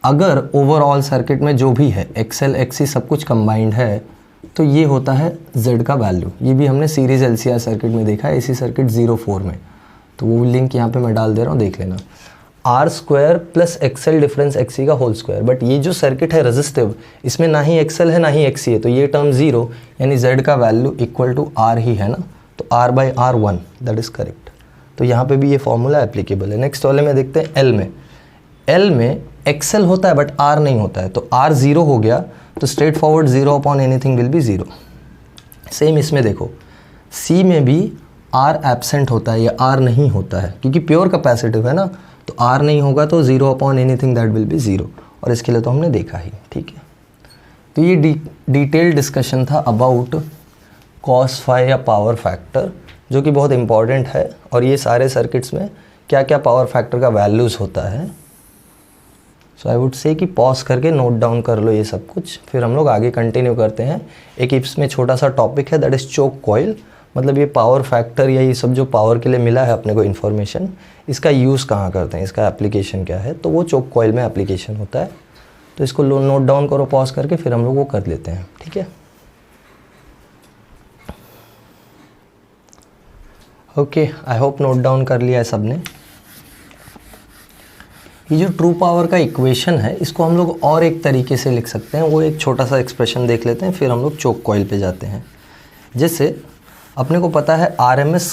अगर ओवरऑल सर्किट में जो भी है XL XC सब कुछ कंबाइंड है तो ये होता है z का वैल्यू। ये भी हमने सीरीज LCR सर्किट में देखा है, इसी सर्किट 04 में, तो वो लिंक यहाँ पे मैं डाल दे रहा हूँ, देख लेना। r square plus XL difference XC का होल स्क्वायर, बट ये जो सर्किट है रेजिस्टिव, इसमें ना ही XL है ना ही XC है, तो ये टर्म 0, यानी z का वैल्यू इक्वल टू r ही है ना, तो r by r 1, that is correct. तो यहाँ पे भी ये फॉर्मूला एप्लीकेबल है। नेक्स्ट वाले में देखते हैं L में XL होता है बट R नहीं होता है, तो R 0 हो गया, तो straight forward 0 upon anything will be 0। Same इसमें देखो C में भी R एब्सेंट होता है या R नहीं होता है, क्योंकि प्योर कैपेसिटिव है ना, तो R नहीं होगा तो 0 upon anything that will be 0, और इसके लिए तो हमने देखा ही। ठीक है, तो ये डिटेल डिस्कशन था अबाउट cos फाई या पावर फैक्टर, जो कि बहुत इंपॉर्टेंट है, और ये सारे सर्किट्स में क्या क्या पावर फैक्टर का वैल्यूज़ होता है। सो आई वुड से कि पॉज करके नोट डाउन कर लो ये सब कुछ, फिर हम लोग आगे कंटिन्यू करते हैं। एक इसमें छोटा सा टॉपिक है, दैट इज़ चोक कॉइल, मतलब ये पावर फैक्टर या ये सब जो पावर के लिए मिला है अपने को इन्फॉर्मेशन, इसका यूज़ कहाँ करते हैं, इसका एप्लीकेशन क्या है, तो वो चोक कॉइल में एप्लीकेशन होता है। तो इसको नोट डाउन करो पॉज करके, फिर हम लोग वो कर लेते हैं। ठीक है, okay, I hope note down कर लिया है सबने। ये जो ट्रू पावर का इक्वेशन है, इसको हम लोग और एक तरीके से लिख सकते हैं, वो एक छोटा सा एक्सप्रेशन देख लेते हैं, फिर हम लोग चोक कॉइल पे जाते हैं। जैसे अपने को पता है RMS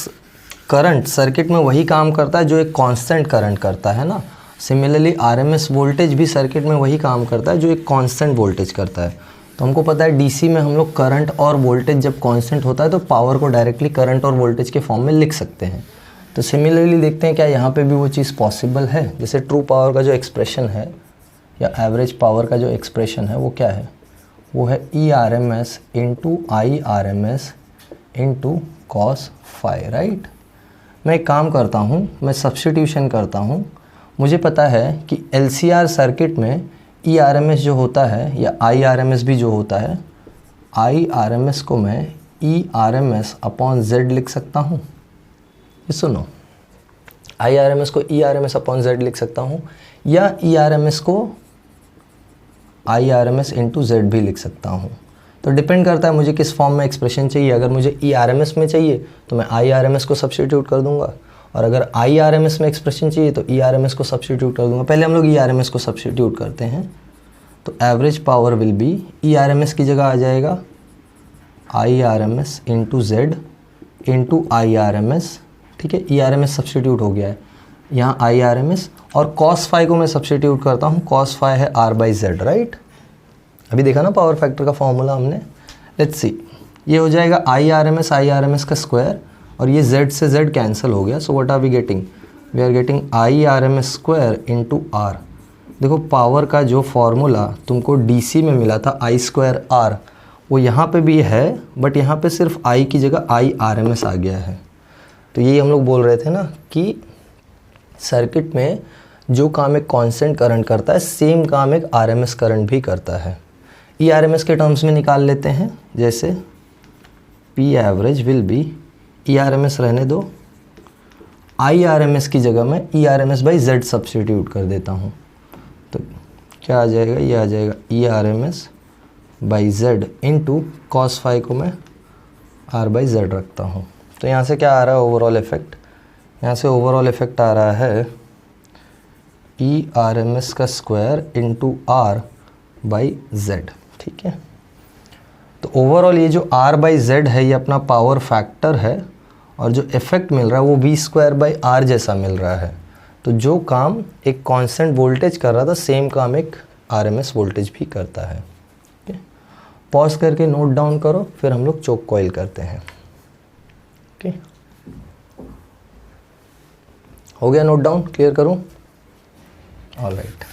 करंट सर्किट में वही काम करता है जो एक कांस्टेंट करंट करता है ना, सिमिलरली RMS वोल्टेज भी सर्किट में वही काम करता है जो एक कांस्टेंट वोल्टेज करता है। तो हमको पता है DC में हम लोग करंट और वोल्टेज जब कांस्टेंट होता है तो पावर को डायरेक्टली करंट और वोल्टेज के फॉर्म में लिख सकते हैं। तो सिमिलरली देखते हैं क्या यहाँ पे भी वो चीज़ पॉसिबल है। जैसे ट्रू पावर का जो एक्सप्रेशन है या एवरेज पावर का जो एक्सप्रेशन है वो क्या है, वो है ERMS into IRMS into cos phi, right. मैं एक काम करता हूँ, मैं सब्स्टिट्यूशन करता हूँ। मुझे पता है कि LCR सर्किट में ERMS जो होता है या IRMS भी जो होता है, IRMS को मैं ERMS अपॉन Z लिख सकता हूँ। ये सुनो, IRMS को ERMS अपॉन Z लिख सकता हूँ, या ERMS को IRMS इंटू Z भी लिख सकता हूँ। तो डिपेंड करता है मुझे किस फॉर्म में एक्सप्रेशन चाहिए। अगर मुझे ERMS में चाहिए तो मैं IRMS को सब्स्टिट्यूट कर दूंगा, और अगर IRMS में एक्सप्रेशन चाहिए तो ERMS को सब्स्टिट्यूट कर दूंगा। पहले हम लोग ERMS को सब्स्टिट्यूट करते हैं, तो average power will B, ERMS की जगह आ जाएगा IRMS into Z into IRMS। ठीक है, ERMS सब्स्टिट्यूट हो गया है, यहाँ IRMS, और cos फाई को मैं सब्स्टिट्यूट करता हूँ, cos फाई है R बाई जेड, राइट। अभी देखा ना पावर फैक्टर का फॉर्मूला हमने। लेट्स सी, ये हो जाएगा IRMS का स्क्वायर, और ये Z से Z कैंसिल हो गया। So what are we getting, we are getting IRMS square into R। देखो पावर का जो फॉर्मूला तुमको DC में मिला था I स्क्वायर R, वो यहाँ पे भी है, बट यहाँ पे सिर्फ I की जगह IRMS आ गया है। तो यही हम लोग बोल रहे थे ना कि सर्किट में जो काम एक कांस्टेंट करंट करता है, सेम काम एक RMS करंट भी करता है। ERMS के टर्म्स में निकाल लेते हैं, जैसे P average will B, ERMS रहने दो, IRMS की जगह मैं ERMS बाई Z सब्स्टिट्यूट कर देता हूँ। तो क्या आ जाएगा, ये आ जाएगा E R M S by Z into cos phi को मैं आर बाई जेड रखता हूँ। तो यहाँ से क्या आ रहा है ओवरऑल इफेक्ट, यहाँ से ओवरऑल इफेक्ट आ रहा है ई आर एम एस का square into R by Z. ठीक है, तो ओवरऑल ये जो आर बाई जेड है ये अपना पावर फैक्टर है और जो इफेक्ट मिल रहा है वो वी स्क्वायर बाई आर जैसा मिल रहा है। तो जो काम एक कांस्टेंट वोल्टेज कर रहा था सेम काम एक आरएमएस वोल्टेज भी करता है। ठीक है, पॉज करके नोट डाउन करो, फिर हम लोग चोक कॉइल करते हैं। ओके, हो गया नोट डाउन, क्लियर करूं? ऑलराइट,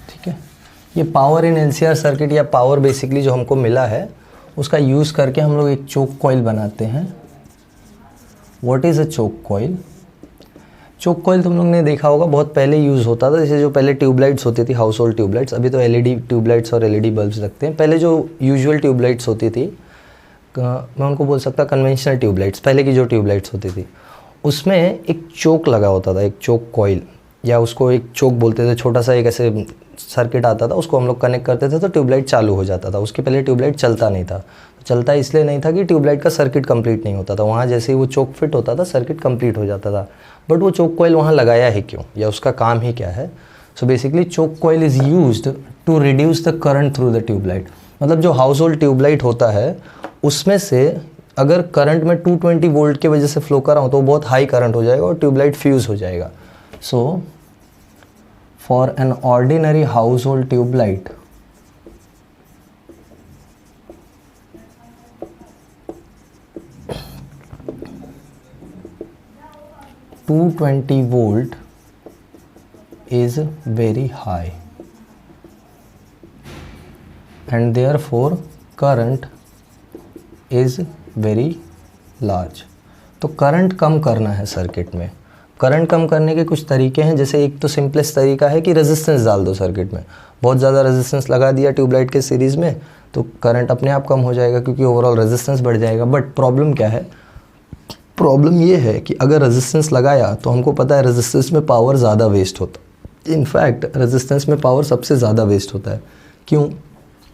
ठीक है। ये पावर इन एलसीआर सर्किट या पावर बेसिकली जो हमको मिला है उसका यूज़ करके हम लोग एक चोक कॉइल बनाते हैं। What is a choke coil? Choke coil तुम लोग ने देखा होगा, बहुत पहले यूज़ होता था। जैसे जो पहले ट्यूबलाइट्स होती थी, हाउस होल्ड ट्यूबलाइट्स, अभी तो एलईडी ट्यूबलाइट्स और एलईडी बल्ब्स लगते हैं। पहले जो यूजुअल ट्यूबलाइट्स होती थी, मैं उनको बोल सकता कन्वेंशनल ट्यूबलाइट्स, पहले की जो ट्यूबलाइट्स होती थी उसमें एक चोक लगा होता था, एक चोक कॉइल, या उसको एक चोक बोलते थे। छोटा सा एक ऐसे सर्किट आता था, उसको हम लोग कनेक्ट करते थे तो ट्यूबलाइट चालू हो जाता था। उसके पहले ट्यूबलाइट चलता नहीं था। तो चलता इसलिए नहीं था कि ट्यूबलाइट का सर्किट कंप्लीट नहीं होता था। वहाँ जैसे ही वो चोक फिट होता था सर्किट कंप्लीट हो जाता था। बट वो चोक कॉइल वहाँ लगाया है क्यों, या उसका काम ही क्या है? So basically choke coil is used to reduce the current through the tubelight. मतलब जो हाउस होल्ड ट्यूबलाइट होता है उसमें से अगर करंट में 220 वोल्ट की वजह से फ्लो कर रहा हूँ तो बहुत हाई करंट हो जाएगा और ट्यूबलाइट फ्यूज़ हो जाएगा। सो for an ordinary household tube light, volt is very high and therefore current is very large। तो करंट कम करना है सर्किट में। करंट कम करने के कुछ तरीके हैं। जैसे एक तो सिंपलेस्ट तरीका है कि रेजिस्टेंस डाल दो सर्किट में। बहुत ज़्यादा रेजिस्टेंस लगा दिया ट्यूबलाइट के सीरीज़ में तो करंट अपने आप कम हो जाएगा क्योंकि ओवरऑल रेजिस्टेंस बढ़ जाएगा। बट प्रॉब्लम क्या है? प्रॉब्लम ये है कि अगर रेजिस्टेंस लगाया तो हमको पता है रेजिस्टेंस में पावर ज़्यादा वेस्ट होता है। इनफैक्ट रेजिस्टेंस में पावर सबसे ज़्यादा वेस्ट होता है। क्यों?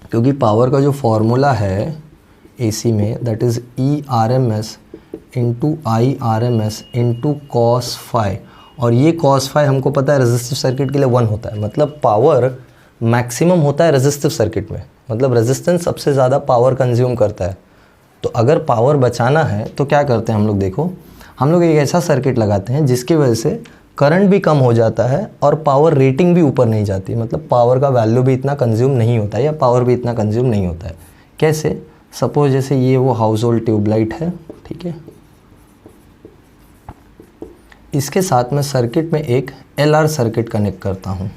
क्योंकि पावर का जो फॉर्मूला है एसी में, that is E R M S into I R M S into cos phi, और ये कॉस फाई हमको पता है रेजिस्टिव सर्किट के लिए 1 होता है। मतलब पावर मैक्सिमम होता है रेजिस्टिव सर्किट में, मतलब रेजिस्टेंस सबसे ज़्यादा पावर कंज्यूम करता है। तो अगर पावर बचाना है तो क्या करते हैं हम लोग? देखो, हम लोग एक ऐसा सर्किट लगाते हैं जिसकी वजह से करंट भी कम हो जाता है और पावर रेटिंग भी ऊपर नहीं जाती। मतलब पावर का वैल्यू भी इतना कंज्यूम नहीं होता है या पावर भी इतना कंज्यूम नहीं होता है। कैसे? सपोज जैसे ये वो हाउस होल्ड ट्यूबलाइट है, ठीक है, इसके साथ मैं सर्किट में एक एलआर सर्किट कनेक्ट करता हूँ।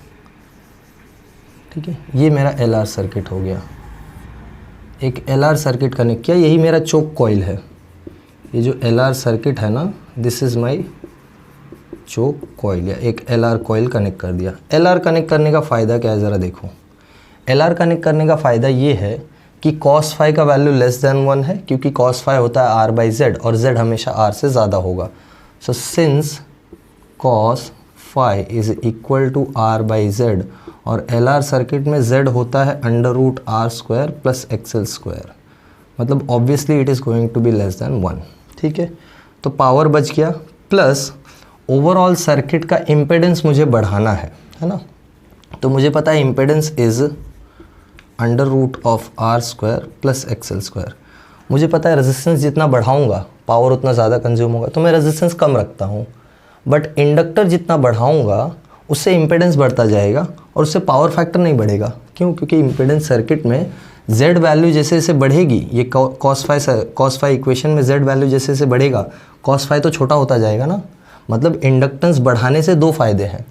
ठीक है, ये मेरा एलआर सर्किट हो गया। एक एलआर सर्किट कनेक्ट किया, यही मेरा चोक कॉइल है। ये जो एलआर सर्किट है ना, this is my choke coil, या एक एलआर कॉइल कनेक्ट कर दिया। एलआर कनेक्ट करने का फ़ायदा क्या है ज़रा देखो। एलआर कनेक्ट करने का फ़ायदा ये है कि कॉस फाई का वैल्यू लेस देन 1 है, क्योंकि कॉस फाई होता है आर बाई जेड और जेड हमेशा आर से ज़्यादा होगा। सो since cos phi is equal to R by Z, और एलआर सर्किट में जेड होता है under root R square plus XL square, मतलब obviously it is going to be less than 1। ठीक है, तो पावर बच गया, प्लस ओवरऑल सर्किट का इम्पेडेंस मुझे बढ़ाना है ना। तो मुझे पता है impedance is under root of R square plus XL square. मुझे पता है रेजिस्टेंस जितना बढ़ाऊंगा पावर उतना ज़्यादा कंज्यूम होगा, तो मैं रेजिस्टेंस कम रखता हूँ। बट इंडक्टर जितना बढ़ाऊंगा उससे इम्पेडेंस बढ़ता जाएगा और उससे पावर फैक्टर नहीं बढ़ेगा। क्यों? क्योंकि इम्पेडेंस सर्किट में जेड वैल्यू जैसे जैसे बढ़ेगी, ये कॉस फाई इक्वेशन में जेड वैल्यू जैसे जैसे बढ़ेगा कॉस फाई तो छोटा होता जाएगा ना। मतलब इंडक्टेंस बढ़ाने से 2 फ़ायदे हैं,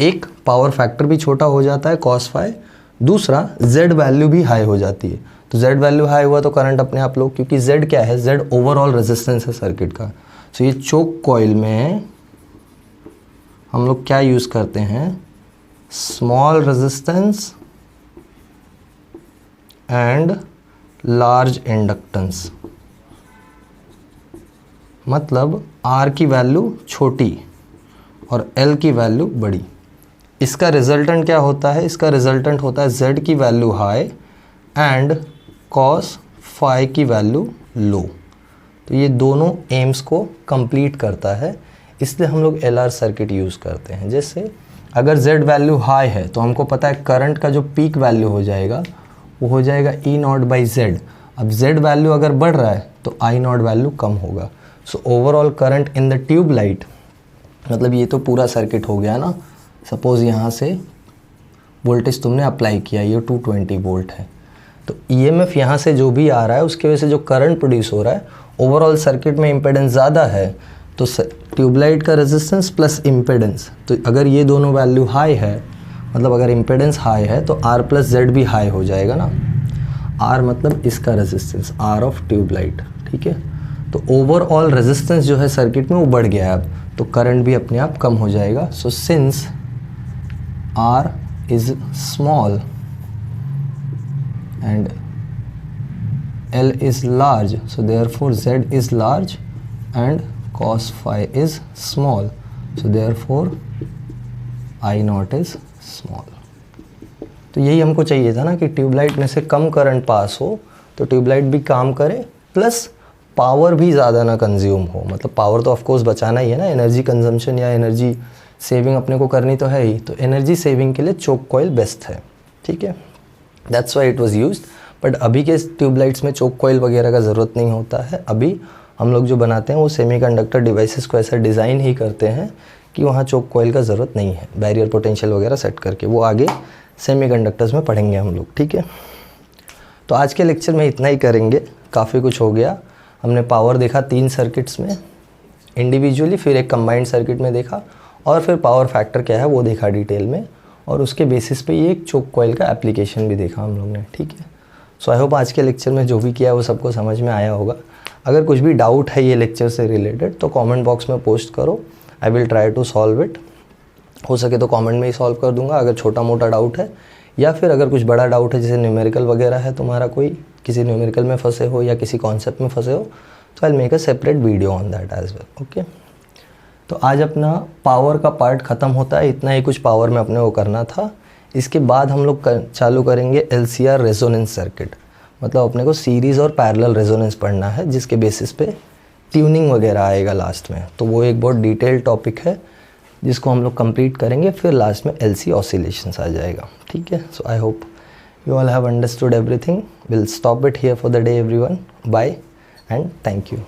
एक पावर फैक्टर भी छोटा हो जाता है कॉस फाई, दूसरा जेड वैल्यू भी हाई हो जाती है। तो जेड वैल्यू हाई हुआ तो करंट अपने आप लो, क्योंकि जेड क्या है? जेड ओवरऑल रेजिस्टेंस है सर्किट का। सो ये चोक कॉइल में हम लोग क्या यूज़ करते हैं? Small resistance and large inductance, मतलब R की वैल्यू छोटी और L की वैल्यू बड़ी। इसका रिजल्टेंट क्या होता है? इसका रिजल्टेंट होता है Z की value high and cos phi की वैल्यू लो। तो ये दोनों एम्स को कंप्लीट करता है, इसलिए हम लोग LR सर्किट यूज़ करते हैं। जैसे अगर Z वैल्यू हाई है तो हमको पता है करंट का जो पीक वैल्यू हो जाएगा वो हो जाएगा E0/Z। अब Z वैल्यू अगर बढ़ रहा है तो I0 वैल्यू कम होगा। So overall current in the tube light, मतलब ये तो पूरा सर्किट हो गया ना। सपोज़ यहाँ से वोल्टेज तुमने अप्लाई किया, ये 220 वोल्ट है, तो EMF यहाँ से जो भी आ रहा है उसके वजह से जो करंट प्रोड्यूस हो रहा है, ओवरऑल सर्किट में इम्पेडेंस ज़्यादा है तो ट्यूबलाइट का रेजिस्टेंस प्लस इम्पेडेंस, तो अगर ये दोनों वैल्यू हाई है, मतलब अगर इम्पेडेंस हाई है तो R प्लस जेड भी हाई हो जाएगा ना। R मतलब इसका रेजिस्टेंस, R ऑफ ट्यूबलाइट, ठीक है। तो ओवरऑल रेजिस्टेंस जो है सर्किट में वो बढ़ गया है अब, तो करंट भी अपने आप कम हो जाएगा। So since R is small and L is large, so therefore Z is large and cos phi is small, so therefore I0 is small। तो यही हमको चाहिए था ना कि ट्यूबलाइट में से कम करंट पास हो तो ट्यूबलाइट भी काम करे, प्लस पावर भी ज़्यादा ना कंज्यूम हो। मतलब पावर तो ऑफ कोर्स बचाना ही है ना, एनर्जी कंजम्पशन या एनर्जी सेविंग अपने को करनी तो है ही, तो एनर्जी सेविंग के लिए चोक कॉइल बेस्ट है, ठीक है। That's why it was used. But अभी के ट्यूबलाइट्स में चोक कॉइल वगैरह का ज़रूरत नहीं होता है। अभी हम लोग जो बनाते हैं वो सेमीकंडक्टर डिवाइसेस को ऐसा डिज़ाइन ही करते हैं कि वहाँ चोक कॉइल का ज़रूरत नहीं है, बैरियर पोटेंशियल वगैरह सेट करके। वो आगे सेमीकंडक्टर्स में पढ़ेंगे हम लोग, ठीक है। तो आज के लेक्चर में इतना ही करेंगे, काफ़ी कुछ हो गया। हमने पावर देखा 3 सर्किट्स में इंडिविजुअली, फिर एक कंबाइंड सर्किट में देखा, और फिर पावर फैक्टर क्या है वो देखा डिटेल में, और उसके बेसिस पे ये एक चोक कॉइल का एप्लीकेशन भी देखा हम लोग ने, ठीक है। सो आई होप आज के लेक्चर में जो भी किया वो सबको समझ में आया होगा। अगर कुछ भी डाउट है ये लेक्चर से रिलेटेड तो कमेंट बॉक्स में पोस्ट करो, I will try to solve it. हो सके तो कमेंट में ही सॉल्व कर दूंगा अगर छोटा मोटा डाउट है, या फिर अगर कुछ बड़ा डाउट है जैसे न्यूमेरिकल वगैरह है तुम्हारा, कोई किसी न्यूमेरिकल में फंसे हो या किसी कॉन्सेप्ट में फंसे हो, तो I will make a separate video on that as well, okay. तो आज अपना पावर का पार्ट ख़त्म होता है, इतना ही कुछ पावर में अपने को करना था। इसके बाद हम लोग चालू करेंगे LCR रेजोनेंस सर्किट, मतलब अपने को सीरीज़ और पैरेलल रेजोनेंस पढ़ना है, जिसके बेसिस पे ट्यूनिंग वगैरह आएगा लास्ट में। तो वो एक बहुत डिटेल्ड टॉपिक है जिसको हम लोग कंप्लीट करेंगे, फिर लास्ट में LC ऑसिलेशंस आ जाएगा, ठीक है। So I hope you all have understood everything. Will stop it here for the day everyone. Bye and thank you.